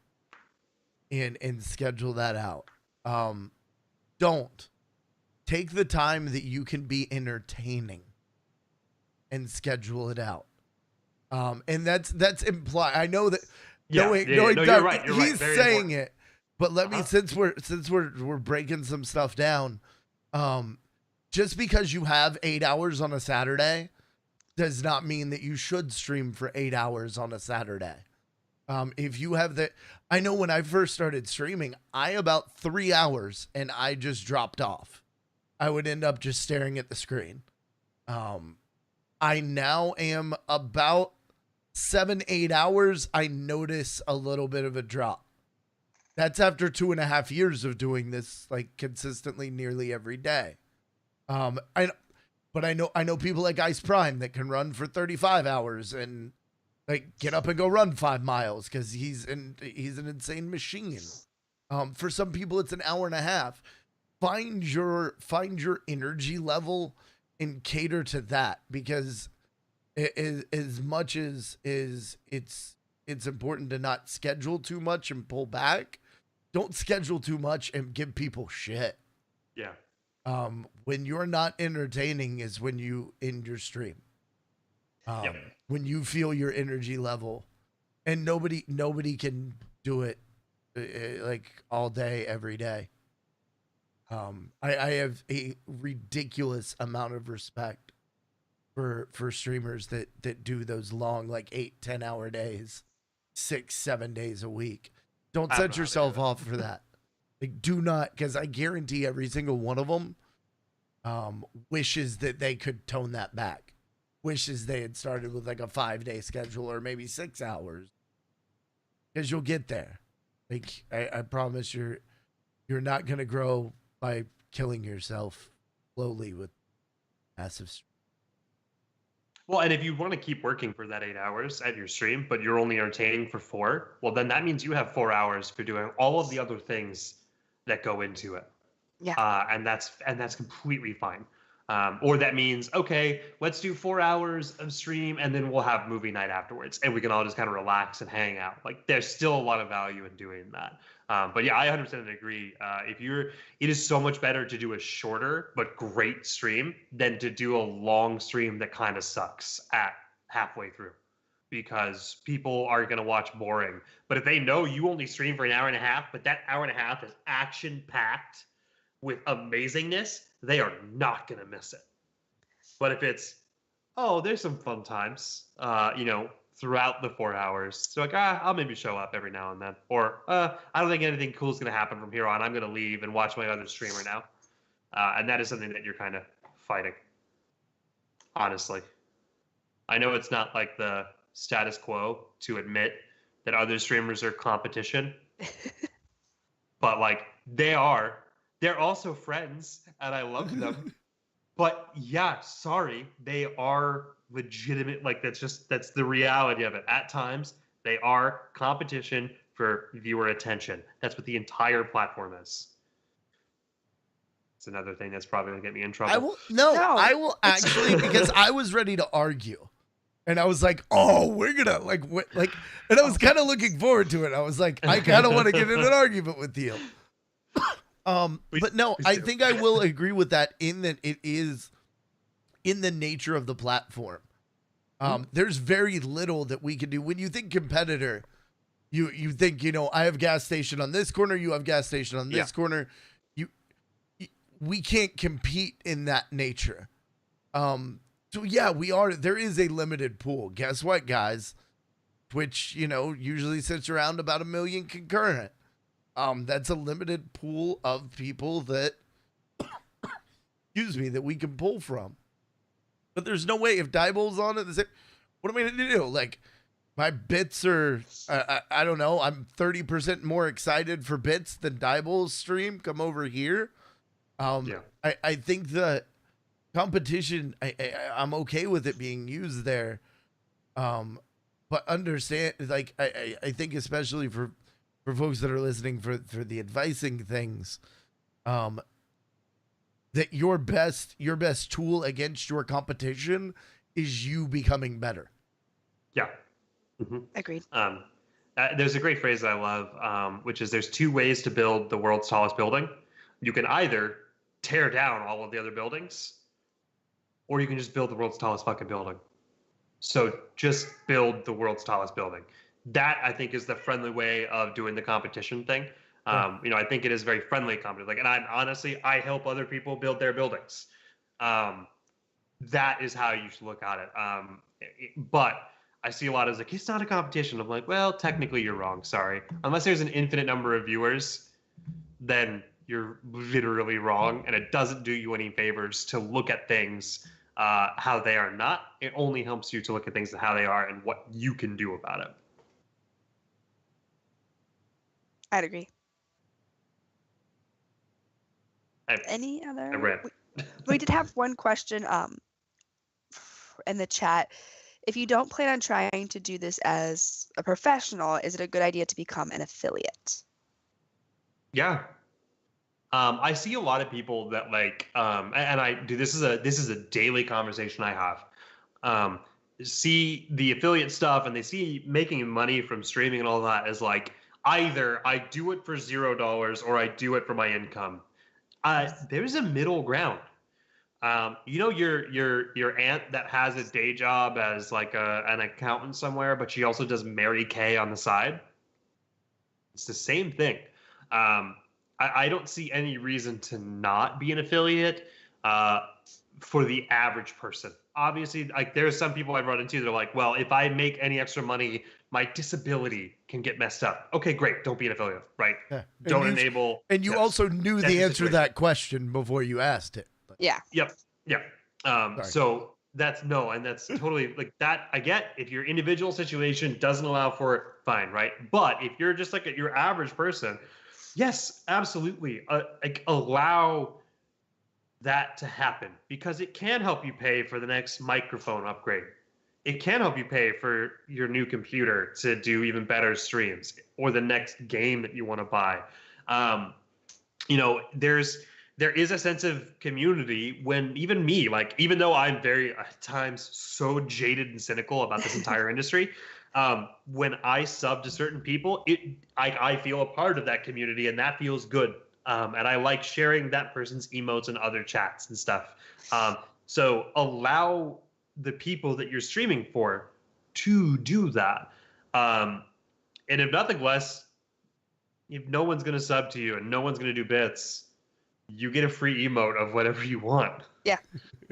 and schedule that out. Don't take the time that you can be entertaining and schedule it out. And that's implied. I know that. No, you're right. He's Very saying important. it, but let me, since we're breaking some stuff down, just because you have 8 hours on a Saturday does not mean that you should stream for 8 hours on a Saturday. If you have I know when I first started streaming, about 3 hours and I just dropped off. I would end up just staring at the screen. I now am about 7-8 hours. I notice a little bit of a drop. That's after 2.5 years of doing this like consistently nearly every day. I know people like Ice Prime that can run for 35 hours and like get up and go run 5 miles because he's an insane machine. For some people it's an hour and a half. Find your energy level and cater to that, because as much as it's important to not schedule too much and pull back, don't schedule too much and give people shit. Yeah. When you're not entertaining is when you end your stream. When you feel your energy level, and nobody can do it like all day, every day. I have a ridiculous amount of respect for streamers that do those long, like 8-10 hour days, 6-7 days a week. Don't set yourself off for that. Like, do not, because I guarantee every single one of them wishes that they could tone that back. Wishes they had started with like a 5-day schedule or maybe 6 hours. Because you'll get there. Like, I promise you're not going to grow by killing yourself slowly with massive stream. Well, and if you want to keep working for that 8 hours at your stream, but you're only entertaining for 4, well, then that means you have 4 hours for doing all of the other things that go into it. Yeah. And that's completely fine. Or that means, okay, let's do 4 hours of stream and then we'll have movie night afterwards and we can all just kind of relax and hang out. Like, there's still a lot of value in doing that. But yeah, I 100% agree. It is so much better to do a shorter but great stream than to do a long stream that kind of sucks at halfway through, because people are going to watch boring. But if they know you only stream for an hour and a half, but that hour and a half is action packed with amazingness, they are not going to miss it. But if it's, oh, there's some fun times, throughout the 4 hours, so like, I'll maybe show up every now and then, or I don't think anything cool is going to happen from here on. I'm going to leave and watch my other streamer now. And that is something that you're kind of fighting. Honestly, I know it's not like the status quo to admit that other streamers are competition, but like they're also friends and I love them. But yeah, sorry, they are legitimate. Like, that's the reality of it. At times, they are competition for viewer attention. That's what the entire platform is. It's another thing that's probably gonna get me in trouble. I will actually, because I was ready to argue. And I was like, oh, we're gonna and I was kind of looking forward to it. I was like, I kind of want to get in an argument with you. But no, I think I will agree with that in that it is in the nature of the platform. There's very little that we can do. When you think competitor, you think, I have gas station on this corner, you have gas station on this corner. We can't compete in that nature. So yeah, there is a limited pool. Guess what, guys? Twitch, usually sits around about 1 million concurrent. That's a limited pool of people that, that we can pull from. But there's no way if Daebol's on it, what am I going to do? Like, my bits are, I don't know, I'm 30% more excited for bits than Daebol's stream. Come over here. I think the competition, I'm okay with it being used there. But understand, I think especially for folks that are listening for the advising things, that your best tool against your competition is you becoming better. Yeah. Mm-hmm. Agreed. There's a great phrase that I love, which is there's 2 ways to build the world's tallest building. You can either tear down all of the other buildings, or you can just build the world's tallest fucking building. So just build the world's tallest building. That, I think, is the friendly way of doing the competition thing. I think it is very friendly competition. And I help other people build their buildings. That is how you should look at it. But I see a lot as it's not a competition. I'm like, well, technically you're wrong. Sorry. Unless there's an infinite number of viewers, then you're literally wrong. And it doesn't do you any favors to look at things how they are not. It only helps you to look at things how they are and what you can do about it. I'd agree. Any other? We did have one question in the chat. If you don't plan on trying to do this as a professional, is it a good idea to become an affiliate? Yeah. I see a lot of people that and I do. This is a daily conversation I have. See the affiliate stuff, and they see making money from streaming and all that as either I do it for $0 or I do it for my income. There's a middle ground. Your aunt that has a day job as an accountant somewhere, but she also does Mary Kay on the side. It's the same thing. I don't see any reason to not be an affiliate for the average person. Obviously, there's some people I've run into that are well, if I make any extra money, my disability can get messed up. Okay, great. Don't be an affiliate, right? Yeah. Don't enable. And you also knew the answer to that question before you asked it. Yeah. Yep. Yeah. So that's no, and that's totally that. I get if your individual situation doesn't allow for it, fine, right? But if you're just your average person, yes, absolutely. Allow that to happen because it can help you pay for the next microphone upgrade. It can help you pay for your new computer to do even better streams or the next game that you want to buy. There is a sense of community when even me, even though I'm very at times so jaded and cynical about this entire industry, when I sub to certain people, I feel a part of that community and that feels good. And I like sharing that person's emotes and other chats and stuff. So allow the people that you're streaming for to do that. And if nothing less, if no one's going to sub to you and no one's going to do bits, you get a free emote of whatever you want. Yeah.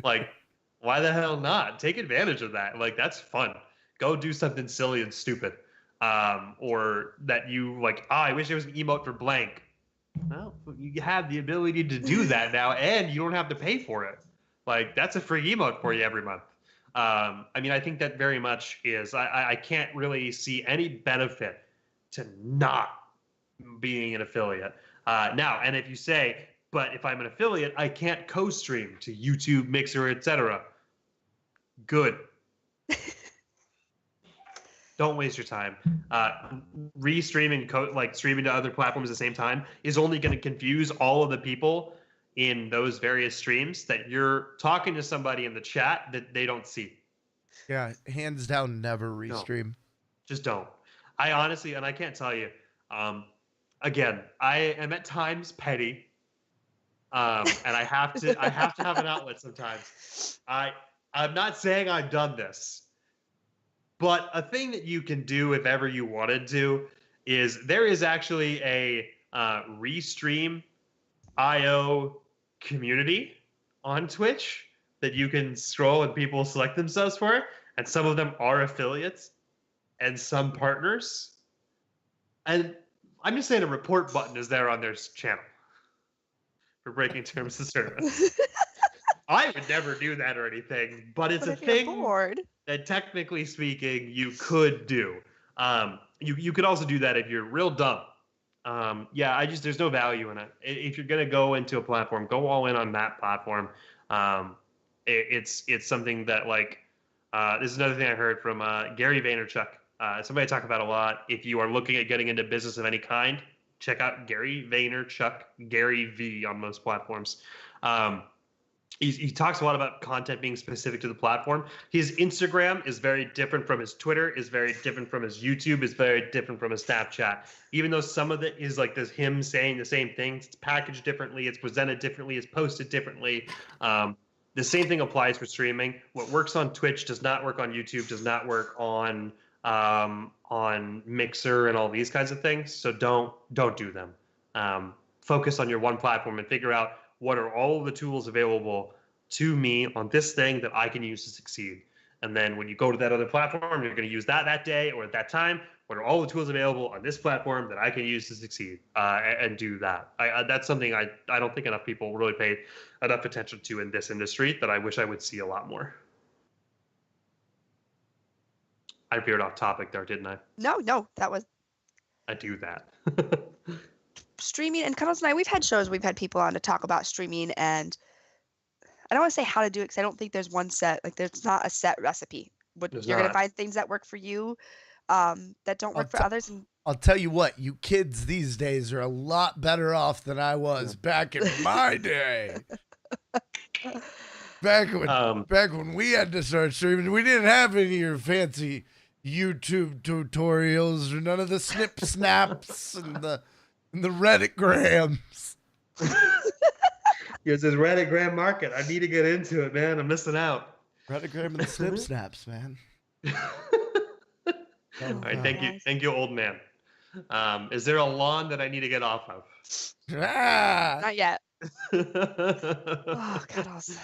Why the hell not? Take advantage of that. That's fun. Go do something silly and stupid. Or that you I wish there was an emote for blank. Well, you have the ability to do that now, and you don't have to pay for it. That's a free emote for you every month. I think that very much is. I can't really see any benefit to not being an affiliate. Now, and if you say, but if I'm an affiliate, I can't co-stream to YouTube, Mixer, etc. Good. Don't waste your time. Restreaming, streaming to other platforms at the same time is only going to confuse all of the people in those various streams that you're talking to somebody in the chat that they don't see. Yeah, hands down, never restream. Just don't. I honestly, and I can't tell you. Again, I am at times petty, and I have to have an outlet sometimes. I'm not saying I've done this, but a thing that you can do if ever you wanted to is there is actually a restream IO community on Twitch that you can scroll and people select themselves for, and some of them are affiliates and some partners. And I'm just saying a report button is there on their channel for breaking terms of service. I would never do that or anything, but it's But a if you're thing bored, that technically speaking you could do. You could also do that if you're real dumb. Yeah, there's no value in it. If you're gonna go into a platform, go all in on that platform. It's something that this is another thing I heard from Gary Vaynerchuk. Somebody I talk about a lot. If you are looking at getting into business of any kind, check out Gary Vaynerchuk, Gary V on most platforms. He talks a lot about content being specific to the platform. His Instagram is very different from his Twitter, is very different from his YouTube, is very different from his Snapchat. Even though some of it is like this him saying the same things, it's packaged differently, it's presented differently, it's posted differently. The same thing applies for streaming. What works on Twitch does not work on YouTube, does not work on Mixer and all these kinds of things. So don't do them. Focus on your one platform and figure out what are all of the tools available to me on this thing that I can use to succeed. And then when you go to that other platform, you're going to use that day or at that time. What are all the tools available on this platform that I can use to succeed, and do that? That's something I don't think enough people really pay enough attention to in this industry that I wish I would see a lot more. I veered off topic there, didn't I? no, that was I do that. streaming. And Cuddles and I, we've had shows, we've had people on to talk about streaming, and I don't want to say how to do it because I don't think there's one set, like there's not a set recipe. There's You're going to not. find things that work for you, that don't work for others. And I'll tell you what, you kids these days are a lot better off than I was back in my day. Back when we had to start streaming, we didn't have any of your fancy YouTube tutorials or none of the snip snaps and the Reddit grams. There's this Reddit gram market. I need to get into it, man. I'm missing out. Reddit gram and the snip snaps, man. All right, thank you, old man. Is there a lawn that I need to get off of? not yet. Oh, Cuddles.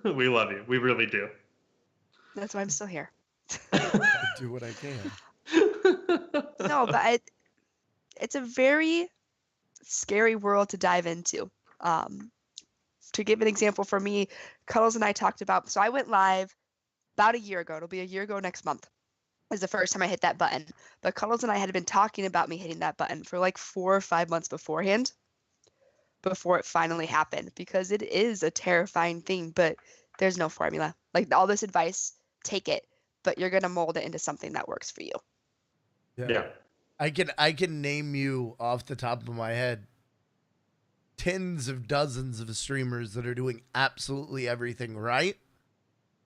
We love you. We really do. That's why I'm still here. I do what I can. No, but it's a very scary world to dive into. To give an example for me, Cuddles and I talked about, so I went live about a year ago. It'll be a year ago next month. It was the first time I hit that button. But Cuddles and I had been talking about me hitting that button for like 4 or 5 months beforehand, before it finally happened, because it is a terrifying thing, but there's no formula. Like all this advice, take it, but you're going to mold it into something that works for you. Yeah. I can name you off the top of my head tens of dozens of streamers that are doing absolutely everything right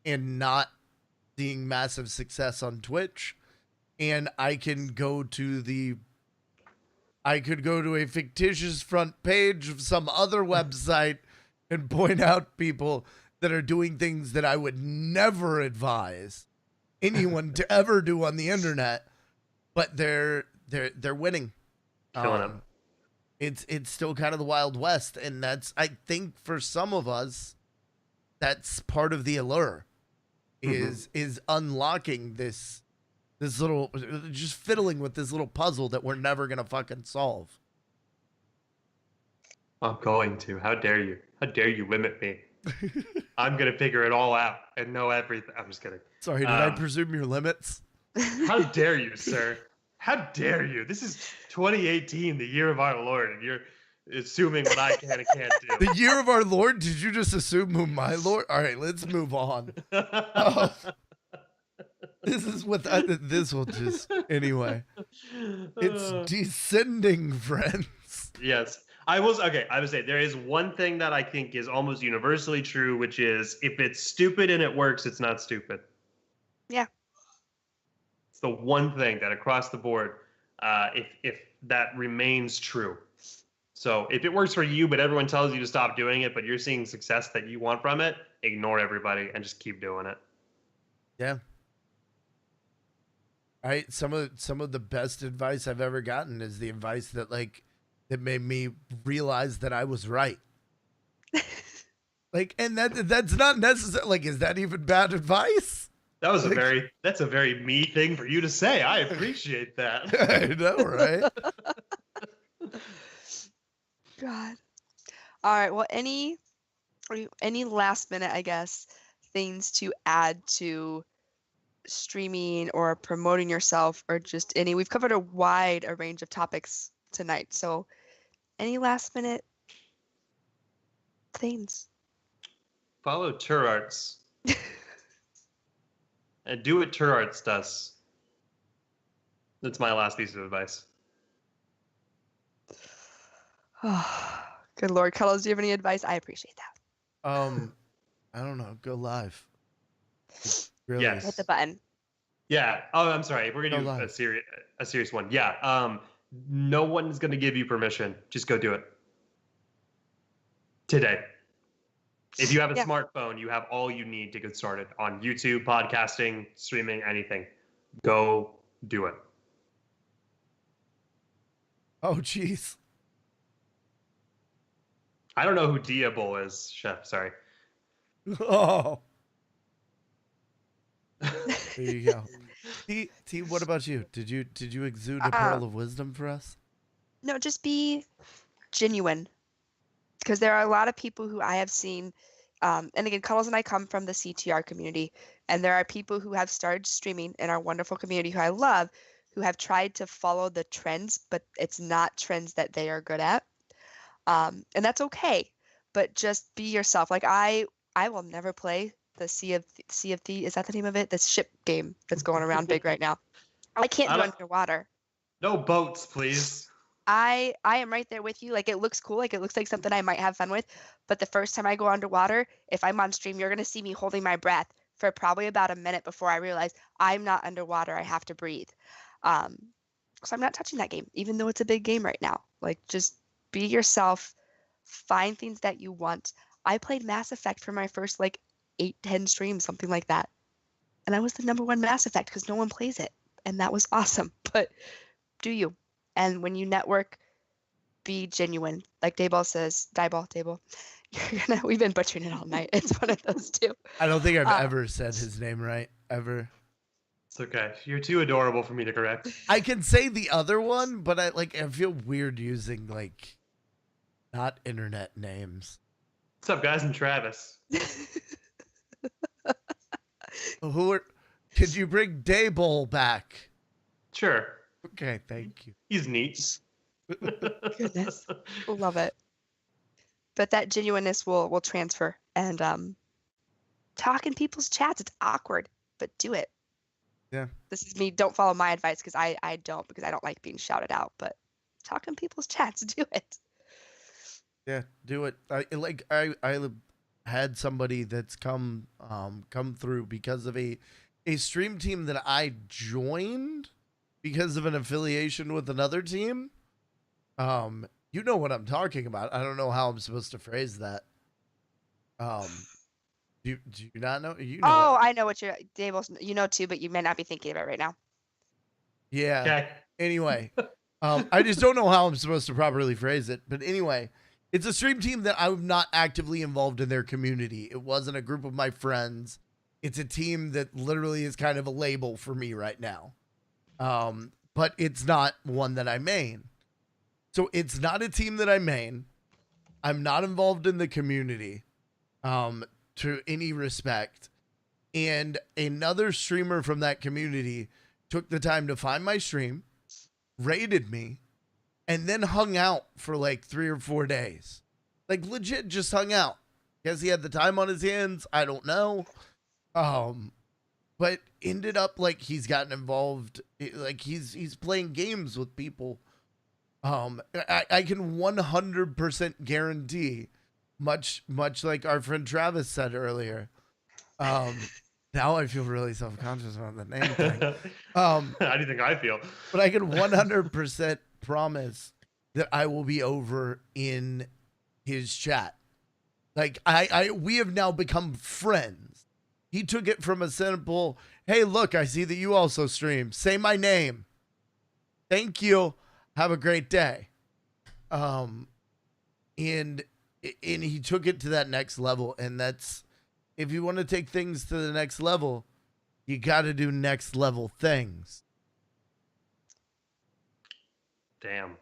and not seeing massive success on Twitch. And I could go to a fictitious front page of some other website and point out people that are doing things that I would never advise anyone to ever do on the internet, but they're winning. Killing them. It's still kind of the Wild West, and that's, I think for some of us, that's part of the allure, is unlocking this little, just fiddling with this little puzzle that we're never gonna fucking solve. I'm going to. How dare you? How dare you limit me? I'm gonna figure it all out and know everything. I'm just kidding. Sorry, did I presume your limits? How dare you, sir? How dare you? This is 2018, the year of our Lord, and you're assuming what I can and can't do. The year of our Lord? Did you just assume who my Lord? All right, let's move on. This is what this will just, anyway. It's descending, friends. Yes. I would say there is one thing that I think is almost universally true, which is if it's stupid and it works, it's not stupid. Yeah. It's the one thing that across the board, if that remains true. So if it works for you, but everyone tells you to stop doing it, but you're seeing success that you want from it, ignore everybody and just keep doing it. Yeah. Some of the best advice I've ever gotten is the advice that made me realize that I was right. And that's not necessary. Is that even bad advice? That was that's a very me thing for you to say. I appreciate that. I know, right? God. All right. Well, any last minute, I guess, things to add to streaming or promoting yourself, or just any? We've covered a wide range of topics tonight. So, any last minute things? Follow Turarts. And do what Turarts does. That's my last piece of advice. Oh, good Lord. Cuddles, do you have any advice? I appreciate that. I don't know. Go live. Really? Yes. Hit the button. Yeah. Oh, I'm sorry. We're gonna Go do live. a serious one. Yeah. No one's gonna give you permission. Just go do it. Today. If you have a Yeah. smartphone, you have all you need to get started on YouTube, podcasting, streaming, anything. Go do it. Oh, jeez. I don't know who Daebol is, Chef. Sorry. Oh. There you go. T, what about you? Did you exude a pearl of wisdom for us? No, just be genuine. Because there are a lot of people who I have seen, and again, Cuddles and I come from the CTR community, and there are people who have started streaming in our wonderful community who I love, who have tried to follow the trends, but it's not trends that they are good at. And that's okay, but just be yourself. I will never play the Sea of Thieves. Is that the name of it? This ship game that's going around big right now. I can't do underwater. No boats, please. I am right there with you. It looks cool. It looks like something I might have fun with. But the first time I go underwater, if I'm on stream, you're going to see me holding my breath for probably about a minute before I realize I'm not underwater. I have to breathe. So I'm not touching that game, even though it's a big game right now. Just be yourself. Find things that you want. I played Mass Effect for my first 8-10 streams, something like that. And I was the #1 Mass Effect because no one plays it. And that was awesome. But do you? And when you network, be genuine. Like Daebol says, Daebol. We've been butchering it all night. It's one of those two. I don't think I've ever said his name right. Ever. It's okay. You're too adorable for me to correct. I can say the other one, but I feel weird using not internet names. What's up, guys? I'm Travis. Could you bring Daebol back? Sure. Okay, thank you. He's neat. Goodness. Love it. But that genuineness will transfer. And talk in people's chats. It's awkward, but do it. Yeah. This is me. Don't follow my advice because I don't like being shouted out. But talk in people's chats. Do it. Yeah, do it. I had somebody that's come through because of a stream team that I joined because of an affiliation with another team. You know what I'm talking about. I don't know how I'm supposed to phrase that. Do you not know? You know. Oh, I know what you're, Daebol. You know too, but you may not be thinking of it right now. Yeah. Okay. Anyway, I just don't know how I'm supposed to properly phrase it. But anyway, it's a stream team that I'm not actively involved in their community. It wasn't a group of my friends. It's a team that literally is kind of a label for me right now. But it's not one that I main. So it's not a team that I main. I'm not involved in the community to any respect. And another streamer from that community took the time to find my stream, raided me, and then hung out for 3 or 4 days. Legit just hung out. Guess he had the time on his hands. I don't know. But ended up he's gotten involved. He's playing games with people. I can 100% guarantee, much like our friend Travis said earlier, Now I feel really self-conscious about the name thing. How do you think I feel? But I can 100% promise that I will be over in his chat. Like we have now become friends. He took it from a simple, hey, look, I see that you also stream. Say my name. Thank you. Have a great day. And he took it to that next level. And that's, if you want to take things to the next level, you got to do next level things. Damn.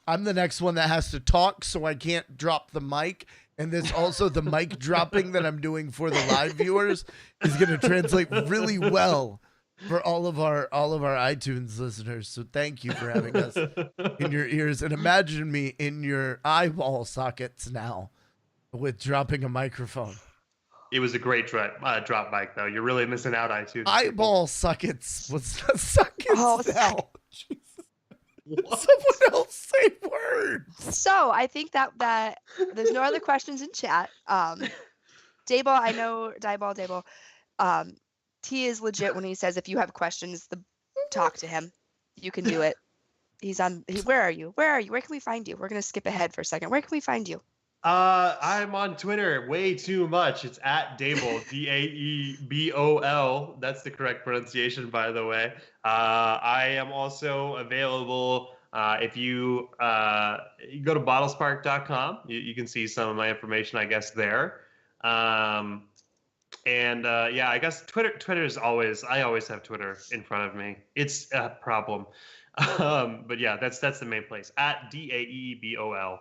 I'm the next one that has to talk, so I can't drop the mic. And this also, the mic dropping that I'm doing for the live viewers is going to translate really well for all of our iTunes listeners. So thank you for having us in your ears, and imagine me in your eyeball sockets now with dropping a microphone. It was a great drop mic, though. You're really missing out, iTunes. Eyeball sockets. What's the sockets Oh, now? Jesus. Someone else say words. So I think that there's no other questions in chat. Daebol, I know Daebol. He is legit when he says if you have questions, talk to him. You can do it. Where are you? Where can we find you? We're gonna skip ahead for a second. Where can we find you? I'm on Twitter way too much. It's at Daebol, Daebol. That's the correct pronunciation, by the way. I am also available if you go to bottlespark.com. You can see some of my information, I guess, there. Yeah, I guess Twitter is I always have Twitter in front of me. It's a problem. But yeah, that's the main place, at Daebol.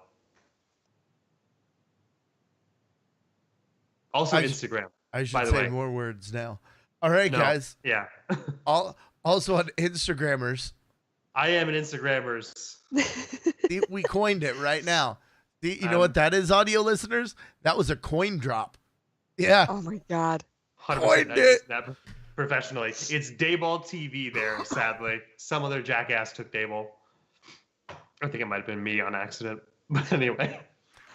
Also Instagram. I should say more words now. All right, guys. Yeah. Also on Instagrammers. I am an Instagrammers. We coined it right now. You know what that is, audio listeners? That was a coin drop. Yeah. Oh my God. 100%. Coined it. That professionally. It's Daebol TV there, sadly. Some other jackass took Daebol. I think it might have been me on accident. But anyway.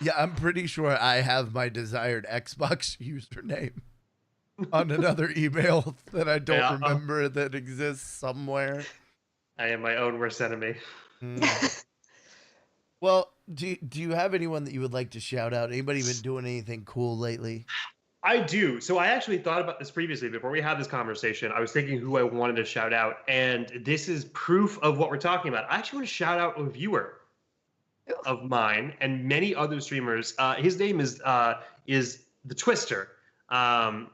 Yeah, I'm pretty sure I have my desired Xbox username on another email that I don't remember that exists somewhere. I am my own worst enemy. Well, do you have anyone that you would like to shout out? Anybody been doing anything cool lately? I do. So I actually thought about this previously before we had this conversation. I was thinking who I wanted to shout out, and this is proof of what we're talking about. I actually want to shout out a viewer of mine and many other streamers. His name is the Twister.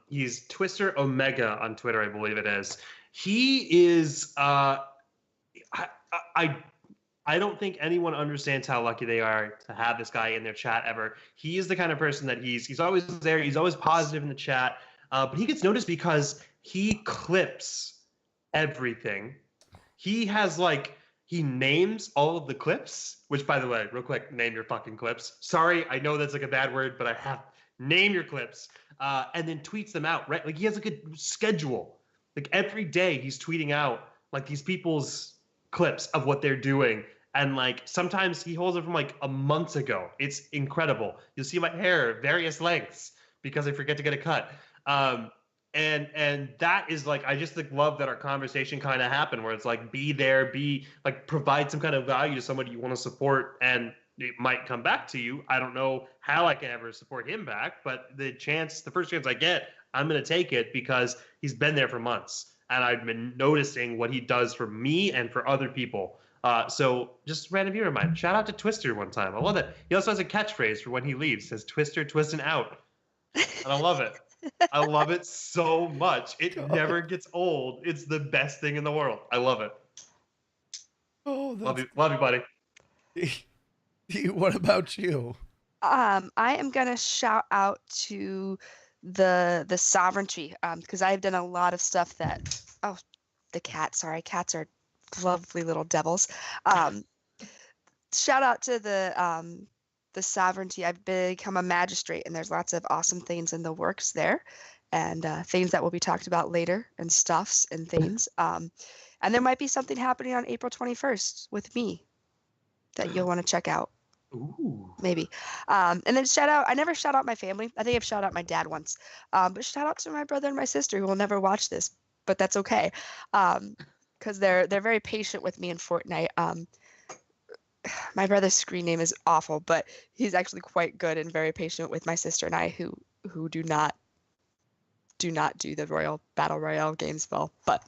He's Twister Omega on Twitter, I believe it is. He is I don't think anyone understands how lucky they are to have this guy in their chat ever. He is the kind of person that he's always there. He's always positive in the chat, but he gets noticed because he clips everything. He has he names all of the clips, which, by the way, real quick, name your fucking clips. Sorry, I know that's a bad word, but I have name your clips, and then tweets them out, right? He has a schedule. Every day he's tweeting out these people's clips of what they're doing. And sometimes he holds it from a month ago. It's incredible. You'll see my hair various lengths because I forget to get a cut. And that is I just love that our conversation kind of happened where it's be there, provide some kind of value to somebody you want to support, and it might come back to you. I don't know how I can ever support him back, but the first chance I get, I'm going to take it because he's been there for months. And I've been noticing what he does for me and for other people. So just random viewer of mine. Shout out to Twister one time. I love it. He also has a catchphrase for when he leaves. It says Twister, twisting out. And I love it. I love it so much. It never gets old. It's the best thing in the world. I love it. Oh, love you, buddy. What about you? I am gonna shout out to the sovereignty because I've done a lot of stuff that the cat, sorry, cats are lovely little devils. Shout out to the sovereignty. I've become a magistrate, and there's lots of awesome things in the works there, and things that will be talked about later, and stuffs and things. And there might be something happening on April 21st with me that you'll want to check out. Ooh. Maybe. And then I never shout out my family. I think I've shout out my dad once. But shout out to my brother and my sister who will never watch this, but that's okay. Because they're very patient with me in Fortnite. My brother's screen name is awful, but he's actually quite good and very patient with my sister and I who do not do the battle royale games well. But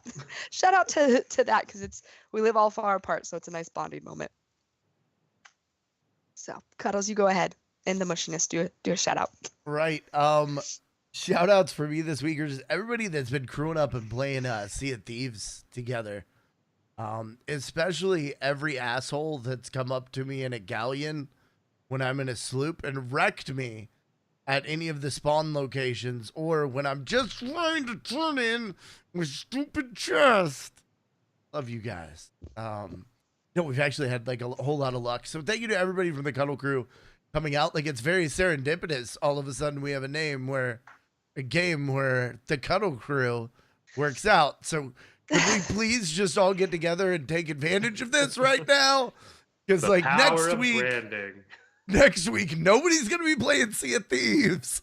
shout out to that because we live all far apart, so it's a nice bonding moment. So, Cuddles, you go ahead. In the mushiness, do a shout out. Right. Shout outs for me this week are just everybody that's been crewing up and playing Sea of Thieves together. Especially every asshole that's come up to me in a galleon when I'm in a sloop and wrecked me at any of the spawn locations, or when I'm just trying to turn in with stupid chest. Love you guys. No, we've actually had like a whole lot of luck. So thank you to everybody from the Cuddle Crew coming out. Like, it's very serendipitous. All of a sudden we have a game where the Cuddle Crew works out. So could we please just all get together and take advantage of this right now? Because like next week, nobody's going to be playing Sea of Thieves.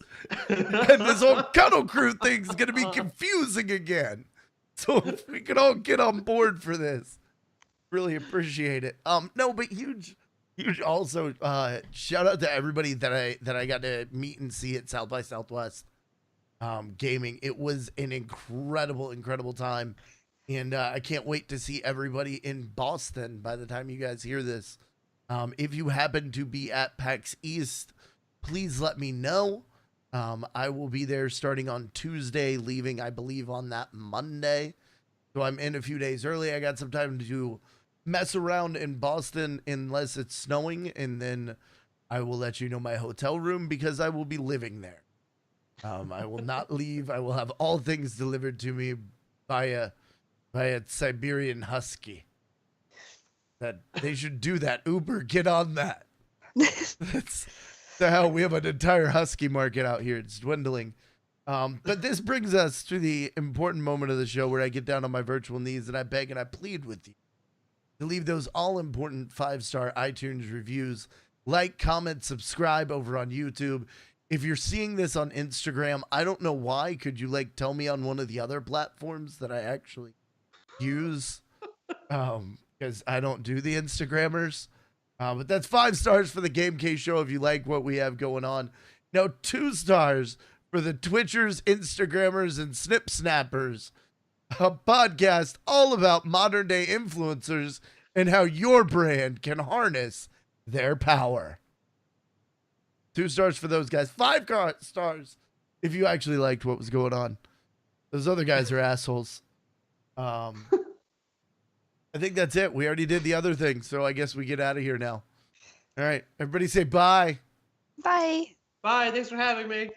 And this whole Cuddle Crew thing's going to be confusing again. So if we could all get on board for this. Really appreciate it. No, but huge also shout out to everybody that I got to meet and see at South by Southwest gaming. It was an incredible time, and I can't wait to see everybody in Boston by the time you guys hear this. If you happen to be at PAX East, please let me know. I will be there starting on Tuesday, leaving I believe on that Monday, so I'm in a few days early. I got some time to mess around in Boston unless it's snowing, and then I will let you know my hotel room because I will be living there. I will not leave. I will have all things delivered to me by a Siberian Husky. That they should do that. Uber, get on that. That's the hell. We have an entire Husky market out here. It's dwindling. But this brings us to the important moment of the show where I get down on my virtual knees and I beg and I plead with you to leave those all-important 5-star iTunes reviews. Like, comment, subscribe over on YouTube. If you're seeing this on Instagram, I don't know why. Could you, like, tell me on one of the other platforms that I actually use? Because I don't do the Instagrammers. But that's 5 stars for the Game Case Show if you like what we have going on. Now, 2 stars for the Twitchers, Instagrammers, and Snip Snappers. A podcast all about modern day influencers and how your brand can harness their power. 2 stars for those guys. 5 stars if you actually liked what was going on. Those other guys are assholes. I think that's it. We already did the other thing, so I guess we get out of here now. All right, everybody say bye. Bye. Bye. Thanks for having me.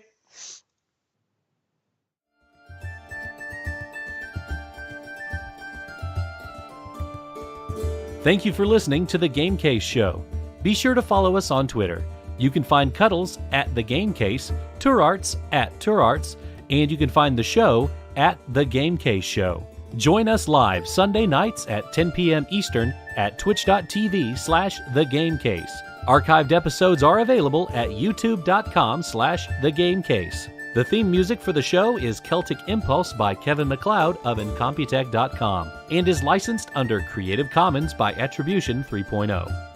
Thank you for listening to The Game Case Show. Be sure to follow us on Twitter. You can find Cuddles at The Game Case, Tourarts at Tourarts, and you can find the show at The Game Case Show. Join us live Sunday nights at 10 p.m. Eastern at twitch.tv/thegamecase. Archived episodes are available at youtube.com/thegamecase. The theme music for the show is Celtic Impulse by Kevin MacLeod of Incompetech.com and is licensed under Creative Commons by Attribution 3.0.